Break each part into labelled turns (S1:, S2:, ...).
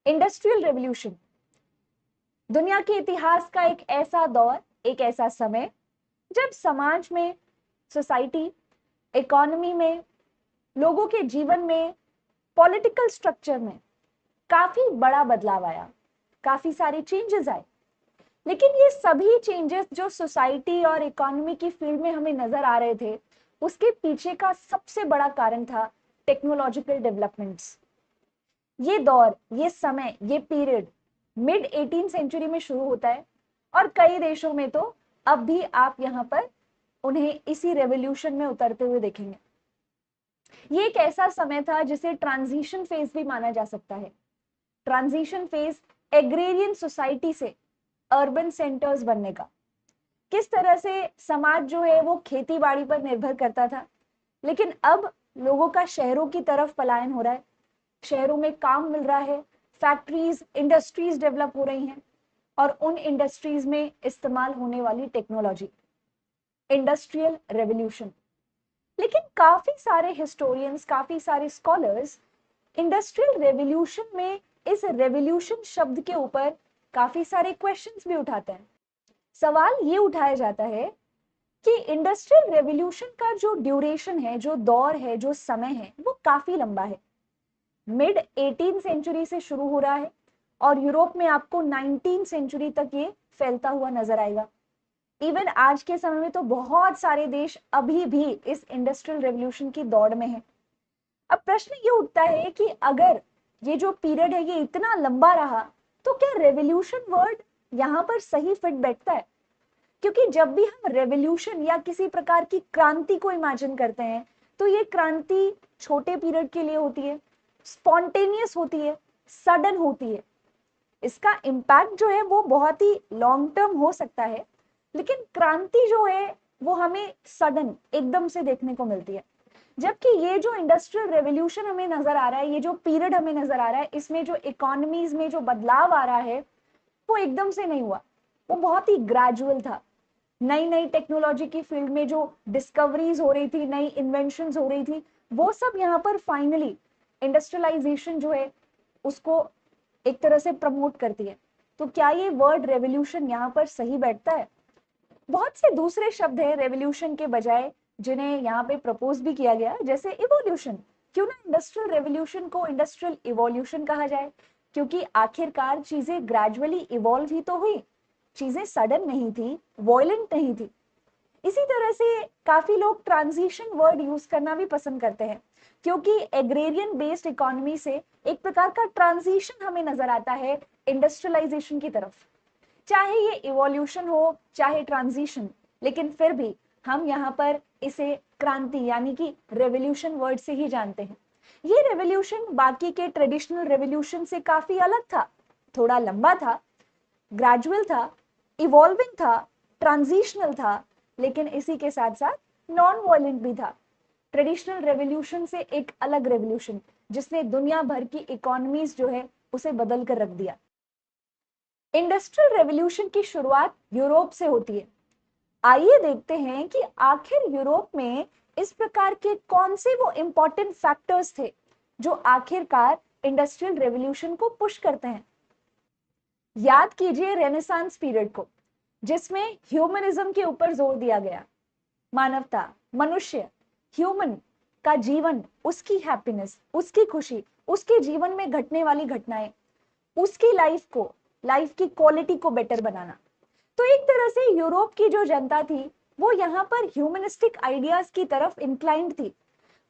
S1: Industrial revolution दुनिया के इतिहास का एक ऐसा दौर, एक ऐसा समय जब समाज में, सोसाइटी, इकोनॉमी में, लोगों के जीवन में, पॉलिटिकल स्ट्रक्चर में काफी बड़ा बदलाव आया, काफी सारे चेंजेस आए। लेकिन ये सभी चेंजेस जो सोसाइटी और इकोनॉमी की फील्ड में हमें नजर आ रहे थे, उसके पीछे का सबसे बड़ा कारण था टेक्नोलॉजिकल डेवलपमेंट्स। ये दौर, ये समय, ये पीरियड मिड 18 सेंचुरी में शुरू होता है और कई देशों में तो अब भी आप यहाँ पर उन्हें इसी रेवोल्यूशन में उतरते हुए देखेंगे। ये एक ऐसा समय था जिसे ट्रांजिशन फेज भी माना जा सकता है। ट्रांजिशन फेज एग्रेरियन सोसाइटी से अर्बन सेंटर्स बनने का। किस तरह से समाज जो है वो खेती बाड़ी पर निर्भर करता था, लेकिन अब लोगों का शहरों की तरफ पलायन हो रहा है, शहरों में काम मिल रहा है, फैक्ट्रीज, इंडस्ट्रीज डेवलप हो रही हैं और उन इंडस्ट्रीज में इस्तेमाल होने वाली टेक्नोलॉजी, इंडस्ट्रियल रेवोल्यूशन। लेकिन काफी सारे हिस्टोरियंस, काफी सारे स्कॉलर्स इंडस्ट्रियल रेवोल्यूशन में इस रेवोल्यूशन शब्द के ऊपर काफी सारे क्वेश्चंस भी उठाते हैं। सवाल ये उठाया जाता है कि इंडस्ट्रियल रेवोल्यूशन का जो ड्यूरेशन है, जो दौर है, जो समय है, वो काफी लंबा है। मिड 18 सेंचुरी से शुरू हो रहा है और यूरोप में आपको 19 सेंचुरी तक ये फैलता हुआ नजर आएगा। इवन आज के समय में तो बहुत सारे देश अभी भी इस इंडस्ट्रियल रेवोल्यूशन की दौड़ में हैं। अब प्रश्न ये उठता है कि अगर ये जो पीरियड है ये इतना लंबा रहा तो क्या रेवोल्यूशन वर्ड यहाँ पर सही फिट बैठता है? क्योंकि जब भी हम रेवोल्यूशन या किसी प्रकार की क्रांति को इमेजिन करते हैं तो ये क्रांति छोटे पीरियड के लिए होती है, स्पॉन्टेनियस होती है, सडन होती है। इसका इम्पैक्ट जो है वो बहुत ही लॉन्ग टर्म हो सकता है, लेकिन क्रांति जो है वो हमें सडन, एकदम से देखने को मिलती है। जबकि ये जो इंडस्ट्रियल रेवोल्यूशन हमें नजर आ रहा है, ये जो पीरियड हमें नजर आ रहा है, इसमें जो इकोनॉमीज में जो बदलाव आ रहा है वो एकदम से नहीं हुआ, वो बहुत ही ग्रेजुअल था। नई नई टेक्नोलॉजी की फील्ड में जो डिस्कवरीज हो रही थी, नई इन्वेंशंस हो रही थी, वो सब यहाँ पर फाइनली इंडस्ट्रियलाइजेशन जो है उसको एक तरह से प्रमोट करती है। तो क्या ये वर्ड रेवोल्यूशन यहाँ पर सही बैठता है? बहुत से दूसरे शब्द है रेवोल्यूशन के बजाय जिन्हें यहाँ पे प्रपोज भी किया गया, जैसे इवोल्यूशन। क्यों ना इंडस्ट्रियल रेवोल्यूशन को इंडस्ट्रियल इवोल्यूशन कहा जाए, क्योंकि आखिरकार चीजें ग्रेजुअली इवॉल्व ही तो हुई, चीजें सडन नहीं थी, वॉयलेंट नहीं थी। इसी तरह से काफी लोग ट्रांजिशन वर्ड यूज करना भी पसंद करते हैं, क्योंकि एग्रेरियन बेस्ड इकोनॉमी से एक प्रकार का ट्रांजिशन हमें नजर आता है इंडस्ट्रियलाइजेशन की तरफ। चाहे ये इवोल्यूशन हो चाहे ट्रांजिशन, लेकिन फिर भी हम यहाँ पर इसे क्रांति यानी कि रेवोल्यूशन वर्ड से ही जानते हैं। ये रेवोल्यूशन बाकी के ट्रेडिशनल रेवोल्यूशन से काफी अलग था, थोड़ा लंबा था, ग्रेजुअल था, इवॉल्विंग था, ट्रांजिशनल था, लेकिन इसी के साथ साथ नॉन वायलेंट भी था। ट्रेडिशनल रेवोल्यूशन से एक अलग रेवोल्यूशन जिसने दुनिया भर की इकोनॉमीज जो है उसे बदल कर रख दिया। इंडस्ट्रियल रेवोल्यूशन की शुरुआत यूरोप से होती है। आइए देखते हैं कि आखिर यूरोप में इस प्रकार के कौन से वो इंपॉर्टेंट फैक्टर्स थे जो आखिरकार इंडस्ट्रियल रेवोल्यूशन को पुश करते हैं। याद कीजिए रेनेसांस पीरियड को, जिसमें ह्यूमनिज्म के ऊपर जोर दिया गया। मानवता, मनुष्य, ह्यूमन का जीवन, उसकी हैप्पीनेस, उसकी खुशी, उसके जीवन में घटने वाली घटनाएं, उसकी लाइफ की क्वालिटी को बेटर बनाना। तो एक तरह से यूरोप की जो जनता थी वो यहाँ पर ह्यूमनिस्टिक आइडियाज की तरफ इंक्लाइंड थी।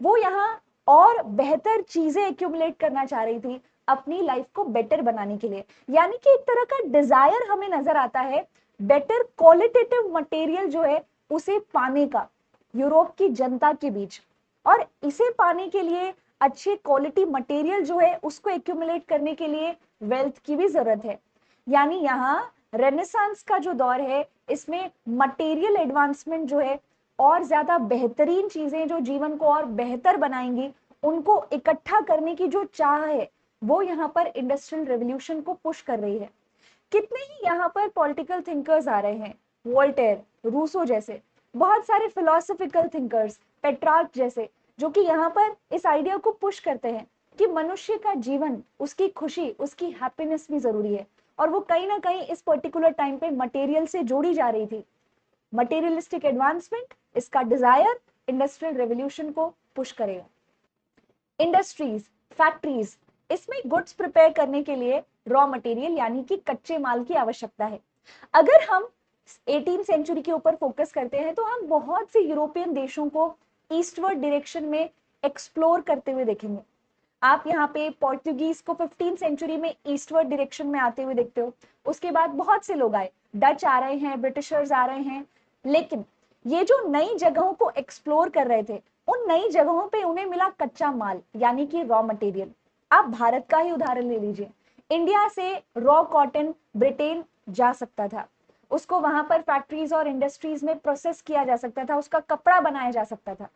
S1: वो यहाँ और बेहतर चीजें एक्यूमुलेट करना चाह रही थी अपनी लाइफ को बेटर बनाने के लिए। यानी कि एक तरह का डिजायर हमें नजर आता है बेटर क्वालिटेटिव मटेरियल जो है उसे पाने का यूरोप की जनता के बीच। और इसे पाने के लिए अच्छे क्वालिटी मटेरियल जो है उसको एक्यूमुलेट करने के लिए वेल्थ की भी जरूरत है। यानी यहाँ रेनेसांस का जो दौर है इसमें मटेरियल एडवांसमेंट जो है और ज्यादा बेहतरीन चीजें जो जीवन को और बेहतर बनाएंगी उनको इकट्ठा करने की जो चाह है वो यहाँ पर इंडस्ट्रियल रेवोल्यूशन को पुश कर रही है। कितने ही यहाँ पर पॉलिटिकल थिंकर्स आ रहे हैं, वोल्टेयर, रूसो जैसे बहुत सारे फिलोसॉफिकल थिंकर्स, पेट्रार्क जैसे, जो कि यहाँ पर इस आइडिया को पुश करते हैं कि मनुष्य का जीवन, उसकी खुशी, उसकी हैप्पीनेस भी जरूरी है, और वो कहीं ना कहीं इस पर्टिकुलर टाइम पे मटेरियल से जोड़ी जा रही थी। मटेरियलिस्टिक एडवांसमेंट, इसका डिजायर इंडस्ट्रियल रेवोल्यूशन को पुश करेगा। इंडस्ट्रीज, फैक्ट्रीज, इसमें गुड्स प्रिपेयर करने के लिए रॉ मटेरियल यानी कि कच्चे माल की आवश्यकता है। अगर हम 18th सेंचुरी के ऊपर फोकस करते हैं तो हम बहुत से यूरोपियन देशों को ईस्टवर्ड डायरेक्शन में एक्सप्लोर करते हुए देखेंगे। आप यहाँ पे पोर्टुगीज को 15th सेंचुरी में ईस्टवर्ड डायरेक्शन में आते हुए देखते हो। उसके बाद बहुत से लोग आए, डच आ रहे हैं, ब्रिटिशर्स आ रहे हैं, लेकिन ये जो नई जगहों को एक्सप्लोर कर रहे थे, उन नई जगहों पे उन्हें मिला कच्चा माल यानी कि रॉ मटेरियल। आप भारत का ही उदाहरण ले लीजिए, इंडिया से रॉ कॉटन ब्रिटेन जा सकता था, उसको वहां पर फैक्ट्रीज और इंडस्ट्रीज में प्रोसेस किया जा सकता था, उसका कपड़ा बनाया जा सकता था।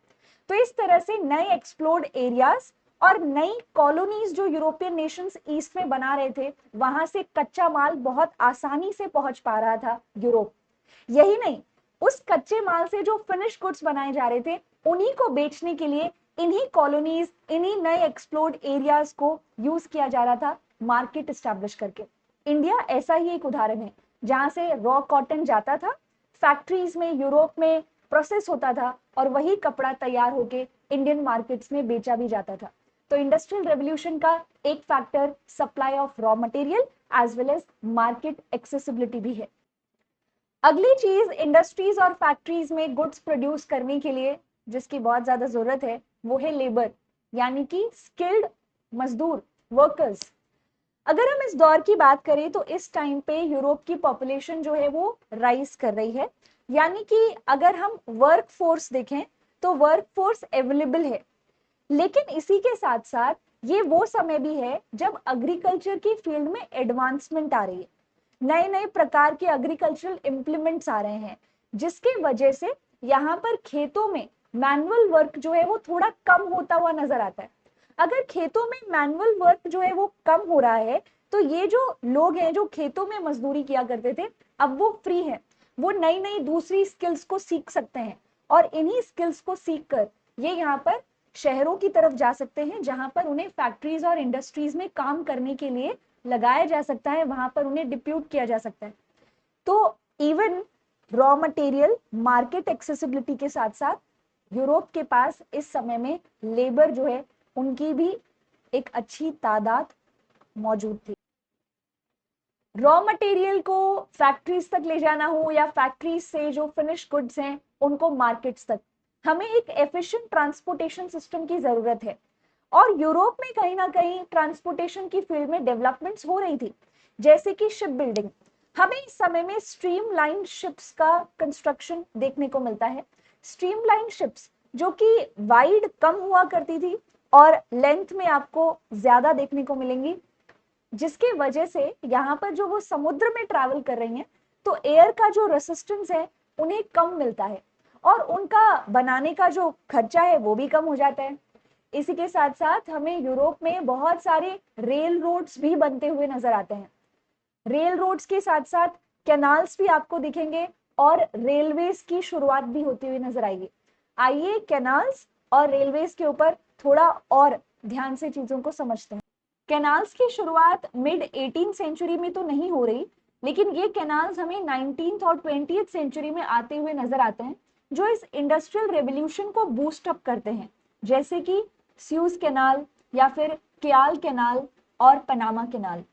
S1: तो इस तरह से नए एक्सप्लोर्ड एरियाज और नई कॉलोनीज जो यूरोपियन नेशंस ईस्ट में बना रहे थे, वहां से कच्चा माल बहुत आसानी से पहुंच पा रहा था यूरोप। यही नहीं, उस कच्चे माल से जो फिनिश गुड्स बनाए जा रहे थे, उन्हीं को बेचने के लिए इन्हीं कॉलोनीज, इन्हीं नए एक्सप्लोर्ड एरियाज को यूज किया जा रहा था मार्केट एस्टैब्लिश करके। इंडिया ऐसा ही एक उदाहरण है, जहां से रॉ कॉटन जाता था, फैक्ट्रीज में यूरोप में प्रोसेस होता था, और वही कपड़ा तैयार होके इंडियन मार्केट्स में बेचा भी जाता था। तो इंडस्ट्रियल रेवोल्यूशन का एक factor supply of raw material as well as market accessibility भी है। अगली चीज इंडस्ट्रीज और फैक्ट्रीज में गुड्स प्रोड्यूस करने के लिए जिसकी बहुत ज्यादा जरूरत है, वो है लेबर, यानी कि स्किल्ड मजदूर, वर्कर्स। अगर हम इस दौर की बात करें तो इस टाइम पे यूरोप की पॉपुलेशन जो है वो राइज कर रही है, यानी कि अगर हम वर्क फोर्स देखें तो वर्क फोर्स अवेलेबल है। लेकिन इसी के साथ साथ ये वो समय भी है जब एग्रीकल्चर की फील्ड में एडवांसमेंट आ रही है, नए नए प्रकार के एग्रीकल्चरल इंप्लीमेंट्स आ रहे हैं, जिसके वजह से यहाँ पर खेतों में मैनुअल वर्क जो है वो थोड़ा कम होता हुआ नजर आता है। अगर खेतों में मैनुअल वर्क जो है वो कम हो रहा है, तो ये जो लोग हैं जो खेतों में मजदूरी किया करते थे, अब वो फ्री हैं, वो नई नई दूसरी स्किल्स को सीख सकते हैं, और इन्हीं स्किल्स को सीख कर ये यहाँ पर शहरों की तरफ जा सकते हैं, जहां पर उन्हें फैक्ट्रीज और इंडस्ट्रीज में काम करने के लिए लगाया जा सकता है, वहां पर उन्हें डिप्यूट किया जा सकता है। तो even raw material market accessibility के साथ साथ यूरोप के पास इस समय में लेबर जो है उनकी भी एक अच्छी तादाद मौजूद थी। रॉ मटेरियल को फैक्ट्रीज तक ले जाना हो या फैक्ट्रीज से जो फिनिश गुड्स हैं उनको मार्केट्स तक, हमें एक एफिशिएंट ट्रांसपोर्टेशन सिस्टम की जरूरत है। और यूरोप में कहीं ना कहीं ट्रांसपोर्टेशन की फील्ड में डेवलपमेंट्स हो रही थी, जैसे कि शिप बिल्डिंग। हमें इस समय में स्ट्रीमलाइन शिप्स का कंस्ट्रक्शन देखने को मिलता है। स्ट्रीमलाइन शिप्स जो कि वाइड कम हुआ करती थी और लेंथ में आपको ज्यादा देखने को मिलेंगी, जिसके वजह से यहाँ पर जो वो समुद्र में ट्रैवल कर रही हैं, तो एयर का जो रेसिस्टेंस है उन्हें कम मिलता है, और उनका बनाने का जो खर्चा है वो भी कम हो जाता है। इसी के साथ साथ हमें यूरोप में बहुत सारे रेल रोड्स भी बनते हुए नजर आते हैं। रेल रोड्स के साथ साथ कैनाल्स भी आपको दिखेंगे, और रेलवेज की शुरुआत भी होती हुई नजर आएगी। आइए कैनाल्स और रेलवेज के ऊपर थोड़ा और ध्यान से चीजों को समझते हैं। कैनाल्स की शुरुआत मिड 18th सेंचुरी में तो नहीं हो रही, लेकिन ये कैनाल्स हमें 19th और 20th सेंचुरी में आते हुए नजर आते हैं, जो इस इंडस्ट्रियल रेवोल्यूशन को बूस्ट अप करते हैं, जैसे कि स्यूज कैनाल या फिर क्याल कैनाल और पनामा कैनाल।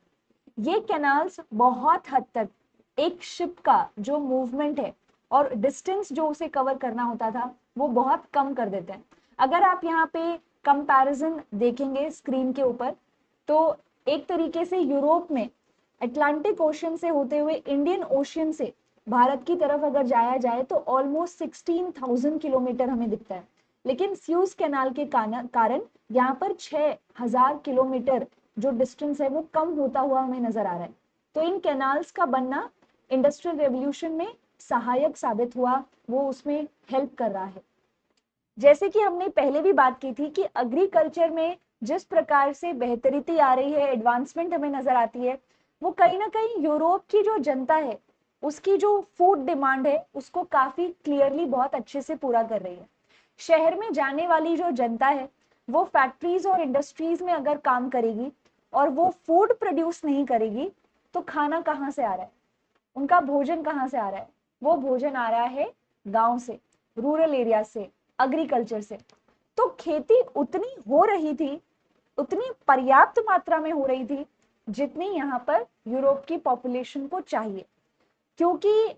S1: ये कैनाल्स बहुत हद तक एक शिप का जो मूवमेंट है और डिस्टेंस जो उसे कवर करना होता था वो बहुत कम कर देते हैं। अगर आप यहाँ पे कंपैरिजन देखेंगे स्क्रीन के ऊपर, तो एक तरीके से यूरोप में अटलांटिक ओशन से होते हुए इंडियन ओशियन से भारत की तरफ अगर जाया जाए तो ऑलमोस्ट 16,000 किलोमीटर हमें दिखता है, लेकिन स्यूज कैनाल के कारण यहाँ पर 6,000 किलोमीटर जो डिस्टेंस है वो कम होता हुआ हमें नजर आ रहा है। तो इन कैनाल्स का बनना इंडस्ट्रियल रेवोल्यूशन में सहायक साबित हुआ, वो उसमें हेल्प कर रहा है। जैसे कि हमने पहले भी बात की थी कि एग्रीकल्चर में जिस प्रकार से बेहतरी आ रही है, एडवांसमेंट हमें नजर आती है, वो कहीं ना कहीं यूरोप की जो जनता है उसकी जो फूड डिमांड है उसको काफी क्लियरली बहुत अच्छे से पूरा कर रही है। शहर में जाने वाली जो जनता है वो फैक्ट्रीज और इंडस्ट्रीज में अगर काम करेगी और वो फूड प्रोड्यूस नहीं करेगी तो खाना कहाँ से आ रहा है, उनका भोजन कहाँ से आ रहा है? वो भोजन आ रहा है गांव से, रूरल एरिया से, एग्रीकल्चर से। तो खेती उतनी हो रही थी, उतनी पर्याप्त मात्रा में हो रही थी जितनी यहाँ पर यूरोप की पॉपुलेशन को चाहिए। क्योंकि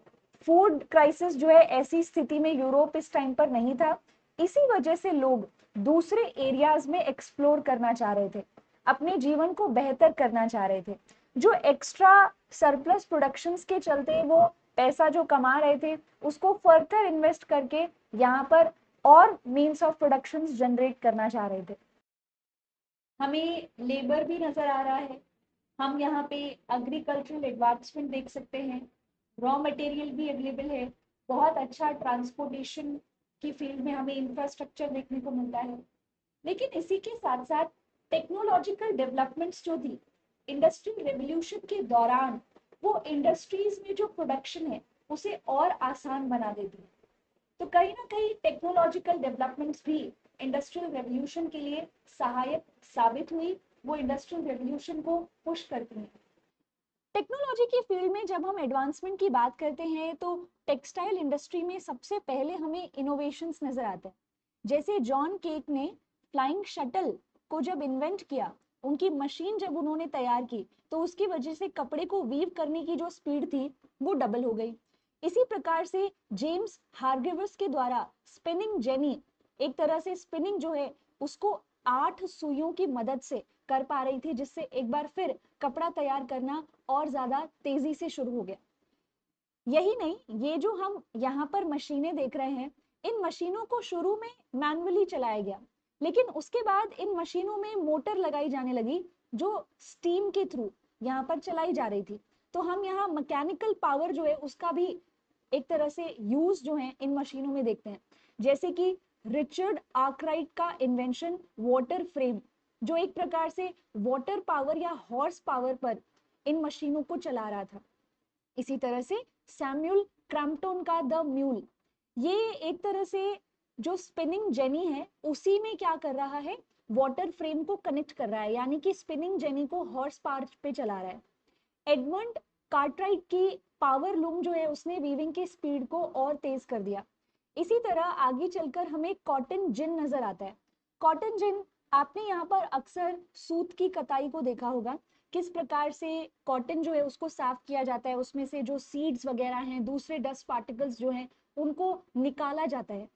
S1: फूड क्राइसिस जो है, ऐसी स्थिति में यूरोप इस टाइम पर नहीं था, इसी वजह से लोग दूसरे एरियाज में एक्सप्लोर करना चाह रहे थे, अपने जीवन को बेहतर करना चाह रहे थे। जो एक्स्ट्रा सरप्लस प्रोडक्शंस के चलते वो पैसा जो कमा रहे थे उसको फर्दर इन्वेस्ट करके यहाँ पर और मीन्स ऑफ प्रोडक्शन जनरेट करना चाह रहे थे। हमें लेबर भी नजर आ रहा है, हम यहाँ पे एग्रीकल्चरल एडवांसमेंट देख सकते हैं, रॉ मटेरियल भी अवेलेबल है, बहुत अच्छा ट्रांसपोर्टेशन की फील्ड में हमें इंफ्रास्ट्रक्चर देखने को मिलता है। लेकिन इसी के साथ साथ टेक्नोलॉजिकल डेवलपमेंट्स जो थी इंडस्ट्रियल रेवोल्यूशन के दौरान, वो इंडस्ट्रीज में जो प्रोडक्शन है उसे और आसान बना देती है। तो कहीं ना कहीं टेक्नोलॉजिकल डेवलपमेंट्स भी इंडस्ट्रियल रेवोल्यूशन के लिए सहायक साबित हुई, वो इंडस्ट्रियल रेवोल्यूशन को पुश करती है। टेक्नोलॉजी की फील्ड में जब हम एडवांसमेंट की बात करते हैं तो टेक्सटाइल इंडस्ट्री में सबसे पहले हमें इनोवेशंस नजर आते हैं। जैसे जॉन केक ने फ्लाइंग शटल को जब इन्वेंट किया, उनकी मशीन जब उन्होंने तैयार की तो उसकी वजह से कपड़े को वीव करने की जो स्पीड थी वो डबल हो गई। इसी प्रकार से जेम्स हार्ग्रीव्स के द्वारा स्पिनिंग जेनी, एक तरह से स्पिनिंग जो है उसको 8 सुइयों की मदद से कर पा रही थी, जिससे एक बार फिर कपड़ा तैयार करना और ज्यादा तेजी से शुरू हो गया। यही नहीं, ये जो हम यहाँ पर मशीनें देख रहे हैं, इन मशीनों को शुरू में मैनुअली चलाया गया, लेकिन उसके बाद इन मशीनों में मोटर लगाई जाने लगी जो स्टीम के थ्रू यहाँ पर चलाई जा रही थी। तो हम यहाँ मैकेनिकल पावर जो है उसका भी एक तरह से यूज जो है इन मशीनों में देखते हैं। जैसे कि रिचर्ड आर्कराइट का इन्वेंशन वाटर फ्रेम, जो एक प्रकार से वाटर पावर या हॉर्स पावर पर इन मशीनों को चला रहा था। इसी तरह से सैमुअल क्रैम्पटन का द म्यूल, ये एक तरह से जो स्पिनिंग जेनी है उसी में क्या कर रहा है, वाटर फ्रेम को कनेक्ट कर रहा है, यानी कि स्पिनिंग जेनी को हॉर्स पावर पे चला रहा है। एडमंड कार्टराइट की पावर लूम जो है उसने वीविंग की स्पीड को और तेज कर दिया। इसी तरह आगे चलकर हमें कॉटन जिन नजर आता है। कॉटन जिन, आपने यहाँ पर अक्सर सूत की कताई को देखा होगा, किस प्रकार से कॉटन जो है उसको साफ किया जाता है, उसमें से जो सीड्स वगैरह हैं, दूसरे डस्ट पार्टिकल्स जो हैं उनको निकाला जाता है।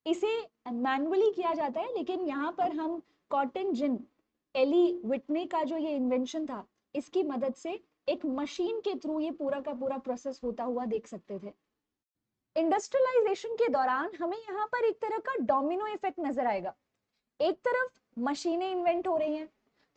S1: इसे मैनुअली किया जाता है, लेकिन यहाँ पर हम कॉटन जिन, एली विटने का जो ये इन्वेंशन था, इसकी मदद से एक मशीन के थ्रू ये पूरा का पूरा प्रोसेस होता हुआ देख सकते थे। इंडस्ट्रियलाइजेशन के दौरान हमें यहाँ पर एक तरह का डोमिनो इफेक्ट नजर आएगा। एक तरफ मशीनें इन्वेंट हो रही हैं,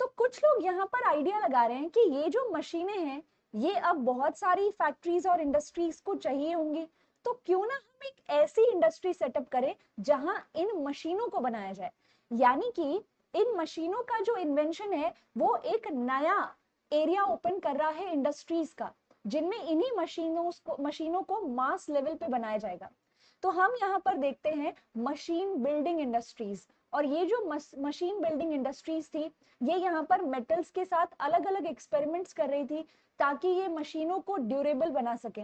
S1: तो कुछ लोग यहाँ पर आइडिया लगा रहे हैं कि ये जो मशीनें हैं ये अब बहुत सारी फैक्ट्रीज और इंडस्ट्रीज को चाहिए होंगी, तो क्यों ना हम एक ऐसी इंडस्ट्री सेटअप करें जहां इन मशीनों को बनाया जाए। यानी कि इन मशीनों का जो इन्वेंशन है वो एक नया एरिया ओपन कर रहा है इंडस्ट्रीज का, जिनमें इन्हीं मशीनों को मास लेवल पे बनाया जाएगा। तो हम यहाँ पर देखते हैं मशीन बिल्डिंग इंडस्ट्रीज, और ये जो मशीन बिल्डिंग इंडस्ट्रीज थी ये यहाँ पर मेटल्स के साथ अलग अलग एक्सपेरिमेंट्स कर रही थी ताकि ये मशीनों को ड्यूरेबल बना सके।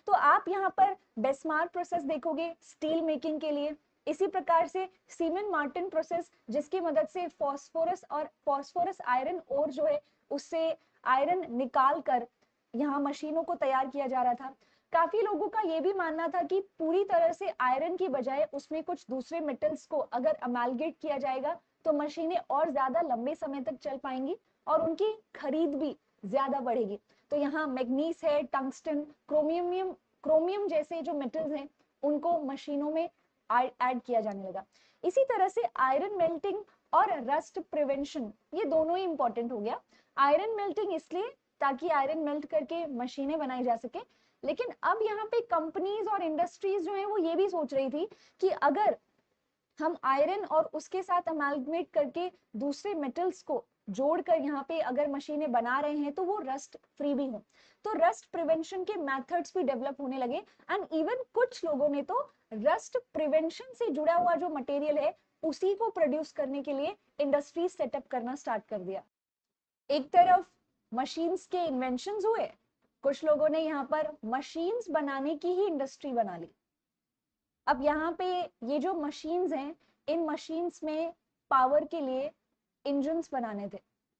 S1: तो आप यहाँ पर बेस्मार प्रोसेस देखोगे स्टील मेकिंग के लिए, इसी प्रकार से सीमेंट मार्टिन प्रोसेस जिसकी मदद से फॉस्फोरस आयरन और जो है उससे आयरन निकाल कर यहाँ मशीनों को तैयार किया जा रहा था। काफी लोगों का ये भी मानना था कि पूरी तरह से आयरन की बजाय उसमें कुछ दूसरे मेटल्स को अगर अमेलगेट किया जाएगा तो मशीनें और ज्यादा लंबे समय तक चल पाएंगी और उनकी खरीद भी ज्यादा बढ़ेगी। तो यहाँ मैग्नीस है, टंगस्टन, क्रोमियम जैसे जो मेटल्स हैं उनको मशीनों में ऐड किया जाने लगा। इसी तरह से आयरन मेल्टिंग और रस्ट प्रिवेंशन, ये दोनों ही इंपॉर्टेंट हो गया। आयरन मेल्टिंग इसलिए ताकि आयरन मेल्ट करके मशीनें बनाई जा सके, लेकिन अब यहाँ पे कंपनीज और इंडस्ट्रीज जो है वो ये भी सोच रही थी कि अगर हम आयरन और उसके साथ अमालगमेट करके दूसरे मेटल्स को जोड़कर यहाँ पे अगर मशीनें बना रहे हैं तो वो रस्ट फ्री भी हो। तो रस्ट प्रिवेंशन के मेथड्स भी डेवलप होने लगे, एंड इवन कुछ लोगों ने तो रस्ट प्रिवेंशन से जुड़ा हुआ जो मटेरियल है उसी को प्रोड्यूस करने के लिए इंडस्ट्रीज सेटअप करना स्टार्ट कर दिया। एक तरफ मशीन्स के इन्वेंशंस हुए, कुछ लोगों ने यहाँ पर मशीन्स बनाने की ही इंडस्ट्री बना ली। अब यहाँ पे ये जो मशीन्स हैं, इन मशीन्स में पावर के लिए इंजन्स बनाने थे,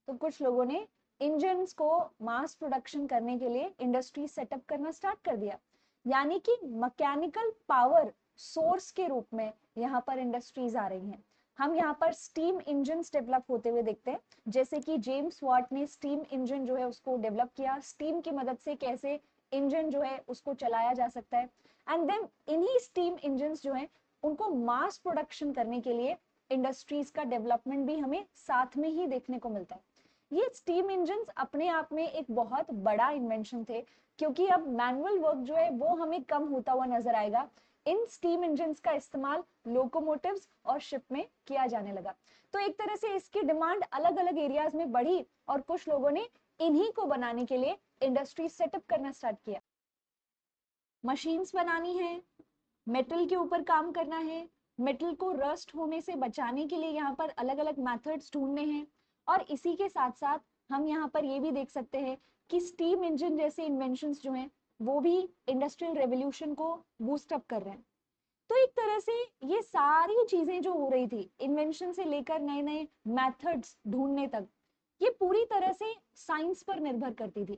S1: तो कुछ लोगों ने इंजन्स को मास प्रोडक्शन करने के लिए इंडस्ट्री सेटअप करना स्टार्ट कर दिया। यानी कि मैकेनिकल पावर सोर्स के रूप में यहाँ पर इंडस्ट्रीज आ रही हैं। हम यहाँ पर स्टीम इंजन्स डेवलप होते हुए देखते हैं, जैसे कि जेम्स वाट ने स्टीम इंजन जो है उसको डेवलप किया, स्टीम की मदद से कैसे इंजन जो है उसको चलाया जा सकता है। एंड देन इन्हीं स्टीम इंजन्स जो है उनको मास प्रोडक्शन करने के लिए इंडस्ट्रीज का डेवलपमेंट भी हमें साथ में ही देखने को मिलता है। ये स्टीम इंजन्स अपने आप में एक बहुत बड़ा इन्वेंशन थे, क्योंकि अब मैनुअल वर्क जो है वो हमें कम होता हुआ नजर आएगा। इन स्टीम इंजन्स का इस्तेमाल लोकोमोटिव्स और शिप में किया जाने लगा। तो एक तरह से इसकी डिमांड अलग अलग एरियाज में बढ़ी और कुछ लोगों ने इन्हीं को बनाने के लिए इंडस्ट्री सेटअप करना स्टार्ट किया। मशीन्स बनानी है, मेटल के ऊपर काम करना है, मेटल को रस्ट होने से बचाने के लिए यहाँ पर अलग अलग मेथड्स ढूंढने हैं। और इसी के साथ साथ हम यहाँ पर ये भी देख सकते हैं कि स्टीम इंजन जैसे इन्वेंशंस जो हैं वो भी इंडस्ट्रियल रेवोल्यूशन को बूस्ट अप कर रहे हैं। तो एक तरह से ये सारी चीजें जो हो रही थी, इन्वेंशन से लेकर नए नए मेथड्स ढूंढने तक, ये पूरी तरह से साइंस पर निर्भर करती थी।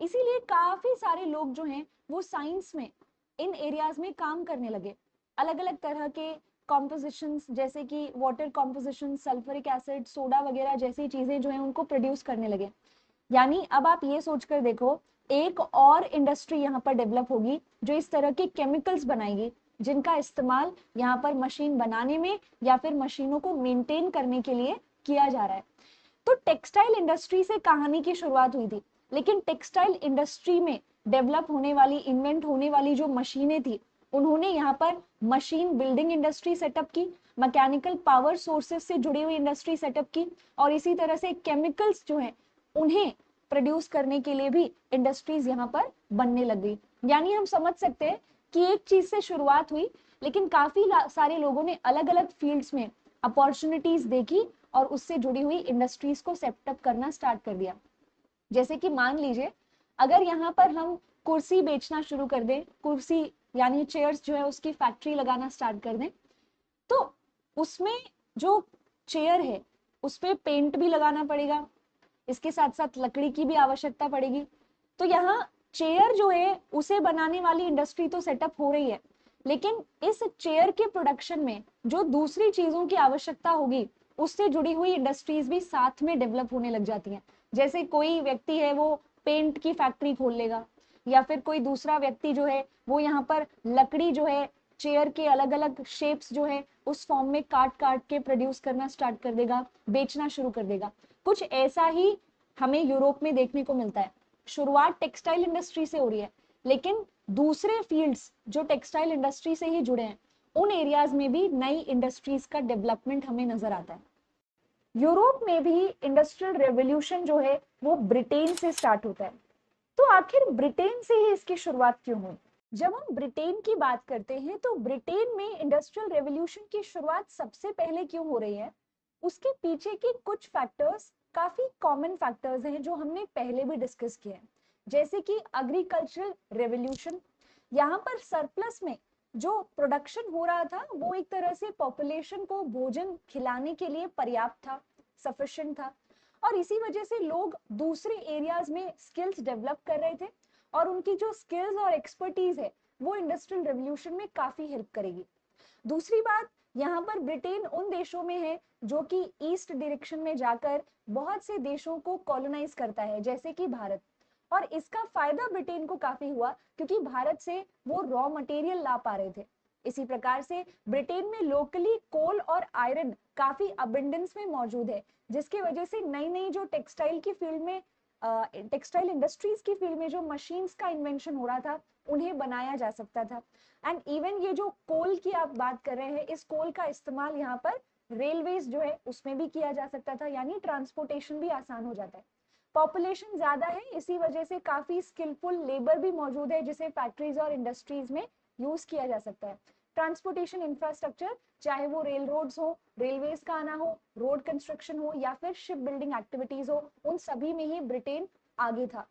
S1: इसीलिए काफी सारे लोग जो हैं वो साइंस में इन एरियाज में काम करने लगे। अलग अलग तरह के कॉम्पोजिशंस जैसे कि water composition, sulphuric acid, soda वगैरह जैसी चीजें जो हैं उनको प्रोड्यूस करने लगे। यानी अब आप ये सोचकर देखो, एक और इंडस्ट्री यहाँ पर डेवलप होगी जो इस तरह के केमिकल्स बनाएगी जिनका इस्तेमाल यहाँ पर मशीन बनाने में या फिर मशीनों को मेंटेन करने के लिए किया जा रहा है। तो टेक्सटाइल इंडस्ट्री से कहानी की शुरुआत हुई थी, लेकिन टेक्सटाइल इंडस्ट्री में डेवलप होने वाली, इन्वेंट होने वाली जो मशीनें थी, उन्होंने यहाँ पर मशीन बिल्डिंग इंडस्ट्री सेटअप की, मैकेनिकल पावर सोर्सेज से जुड़ी हुई इंडस्ट्री सेटअप की, और इसी तरह से केमिकल्स जो हैं उन्हें प्रोड्यूस करने के लिए भी इंडस्ट्रीज यहाँ पर बनने लग गई। यानी हम समझ सकते हैं कि एक चीज से शुरुआत हुई, लेकिन काफी सारे लोगों ने अलग अलग फील्ड्स में अपॉर्चुनिटीज देखी और उससे जुड़ी हुई इंडस्ट्रीज को सेटअप करना स्टार्ट कर दिया। जैसे कि मान लीजिए अगर यहाँ पर हम कुर्सी बेचना शुरू कर दें, कुर्सी यानी चेयर्स जो है उसकी फैक्ट्री लगाना स्टार्ट कर दें, तो उसमें जो चेयर है उस पे पेंट भी लगाना पड़ेगा, इसके साथ साथ लकड़ी की भी आवश्यकता पड़ेगी। तो यहाँ चेयर जो है उसे बनाने वाली इंडस्ट्री तो सेटअप हो रही है, लेकिन इस चेयर के प्रोडक्शन में जो दूसरी चीजों की आवश्यकता होगी उससे जुड़ी हुई इंडस्ट्रीज भी साथ में डेवलप होने लग जाती हैं। जैसे कोई व्यक्ति है वो पेंट की फैक्ट्री खोल लेगा, या फिर कोई दूसरा व्यक्ति जो है वो यहाँ पर लकड़ी जो है चेयर के अलग अलग शेप्स जो है उस फॉर्म में काट काट के प्रोड्यूस करना स्टार्ट कर देगा, बेचना शुरू कर देगा। कुछ ऐसा ही हमें यूरोप में देखने को मिलता है। शुरुआत टेक्सटाइल इंडस्ट्री से हो रही है, लेकिन दूसरे फील्ड्स जो टेक्सटाइल इंडस्ट्री से ही जुड़े हैं उन एरियाज में भी नई इंडस्ट्रीज का डेवलपमेंट हमें नजर आता है। यूरोप में भी इंडस्ट्रियल रेवोल्यूशन जो है वो ब्रिटेन से स्टार्ट होता है। तो आखिर ब्रिटेन से ही इसकी शुरुआत क्यों हुई? जब हम ब्रिटेन की बात करते हैं तो ब्रिटेन में इंडस्ट्रियल रेवोल्यूशन की शुरुआत सबसे पहले क्यों हो रही है, उसके पीछे के कुछ फैक्टर्स काफी कॉमन फैक्टर्स हैं जो हमने पहले भी डिस्कस किए हैं। जैसे कि एग्रीकल्चरल रेवोल्यूशन, यहाँ पर सरप्लस में जो प्रोडक्शन हो रहा था वो एक तरह से पॉपुलेशन को भोजन खिलाने के लिए पर्याप्त था, सफिशिएंट था, और इसी वजह से लोग दूसरे एरियाज में स्किल्स डेवलप कर रहे थे, और उनकी जो स्किल्स और एक्सपर्टीज है वो इंडस्ट्रियल रेवोल्यूशन में काफी हेल्प करेगी। दूसरी बात, यहाँ पर ब्रिटेन उन देशों में है जो कि ईस्ट डायरेक्शन में जाकर बहुत से देशों को कॉलोनाइज करता है, जैसे कि भारत, और इसका फायदा ब्रिटेन को काफी हुआ क्योंकि भारत से वो रॉ मटेरियल ला पा रहे थे। इसी प्रकार से ब्रिटेन में लोकली कोल और आयरन काफी अबंडेंस में मौजूद है, जिसकी वजह से नई नई जो टेक्सटाइल की फील्ड में, टेक्सटाइल इंडस्ट्रीज की फील्ड में जो मशीन्स का इन्वेंशन हो रहा था उन्हें बनाया जा सकता था। एंड इवन ये जो कोल की आप बात कर रहे हैं, इस कोल का इस्तेमाल यहाँ पर रेलवेज जो है उसमें भी किया जा सकता था, यानी ट्रांसपोर्टेशन भी आसान हो जाता है। पॉपुलेशन ज्यादा है, इसी वजह से काफी स्किलफुल लेबर भी मौजूद है जिसे फैक्ट्रीज और इंडस्ट्रीज में यूज किया जा सकता है। ट्रांसपोर्टेशन इंफ्रास्ट्रक्चर, चाहे वो रेल रोड्स हो, रेलवेज का आना हो, रोड कंस्ट्रक्शन हो या फिर शिप बिल्डिंग एक्टिविटीज हो, उन सभी में ही ब्रिटेन आगे था।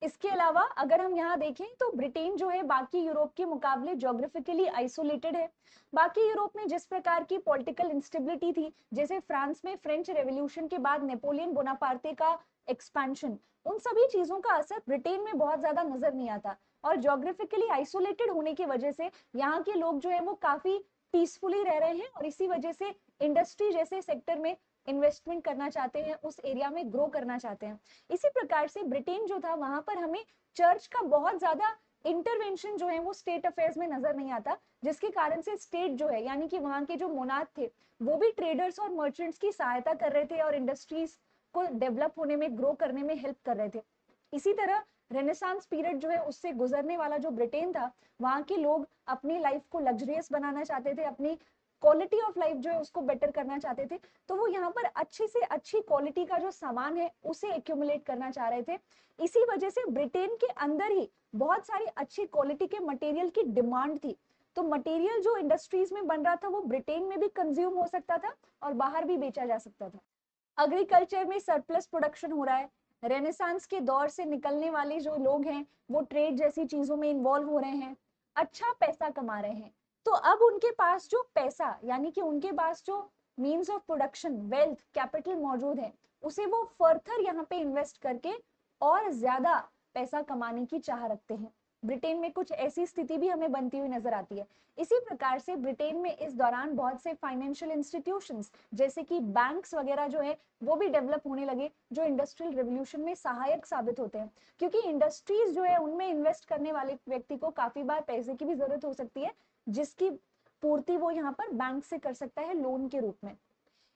S1: इसके अलावा अगर हम यहाँ देखें तो ब्रिटेन जो है बाकी यूरोप के मुकाबले ज्योग्राफिकली आइसोलेटेड है। बाकी यूरोप में जिस प्रकार की पॉलिटिकल इंस्टेबिलिटी थी, जैसे फ्रांस में फ्रेंच रेवोल्यूशन के बाद नेपोलियन बोनापार्टे का एक्सपेंशन, उन सभी चीजों का असर ब्रिटेन में बहुत ज्यादा नजर नहीं आता। और ज्योग्राफिकली आइसोलेटेड होने की वजह से यहाँ के लोग जो है वो काफी पीसफुली रह रहे हैं और इसी वजह से इंडस्ट्री जैसे सेक्टर में इन्वेस्टमेंट करना चाहते हैं, उस एरिया में ग्रो करना चाहते हैं। इसी प्रकार से ब्रिटेन जो था वहां पर हमें चर्च का बहुत ज्यादा इंटरवेंशन जो है वो स्टेट अफेयर्स में नजर नहीं आता, जिसके कारण से स्टेट जो है यानी कि वहां के जो मोनार्क थे वो भी ट्रेडर्स और मर्चेंट्स की सहायता कर रहे थे और इंडस्ट्रीज को डेवलप होने में, ग्रो करने में हेल्प कर रहे थे। इसी तरह रेनेसांस पीरियड जो है उससे गुजरने वाला जो ब्रिटेन था, वहां के लोग अपनी लाइफ को लग्जरियस बनाना चाहते थे, अपनी क्वालिटी ऑफ लाइफ जो है उसको बेटर करना चाहते थे। तो वो यहाँ पर अच्छी से अच्छी क्वालिटी का जो सामान है उसे एक्यूमुलेट करना चाह रहे थे। इसी वजह से ब्रिटेन के अंदर ही बहुत सारी अच्छी क्वालिटी के मटेरियल की डिमांड थी। तो मटेरियल जो इंडस्ट्रीज में बन रहा था वो ब्रिटेन में भी कंज्यूम हो सकता था और बाहर भी बेचा जा सकता था। एग्रीकल्चर में सरप्लस प्रोडक्शन हो रहा है। रेनेसांस के दौर से निकलने वाले जो लोग हैं वो ट्रेड जैसी चीजों में इन्वॉल्व हो रहे हैं, अच्छा पैसा कमा रहे हैं। तो अब उनके पास जो पैसा यानी कि उनके पास जो means of production, wealth, capital मौजूद है, उसे वो फर्दर यहाँ पे इन्वेस्ट करके और ज्यादा पैसा कमाने की चाह रखते हैं। ब्रिटेन में कुछ ऐसी स्थिति भी हमें बनती हुई नजर आती है। इसी प्रकार से ब्रिटेन में इस दौरान बहुत से फाइनेंशियल इंस्टीट्यूशंस जैसे कि बैंक्स वगैरह जो है वो भी डेवलप होने लगे, जो इंडस्ट्रियल रेवोल्यूशन में सहायक साबित होते हैं। क्योंकि इंडस्ट्रीज जो है उनमें इन्वेस्ट करने वाले व्यक्ति को काफी बार पैसे की भी जरूरत हो सकती है, जिसकी पूर्ति वो यहाँ पर बैंक से कर सकता है लोन के रूप में।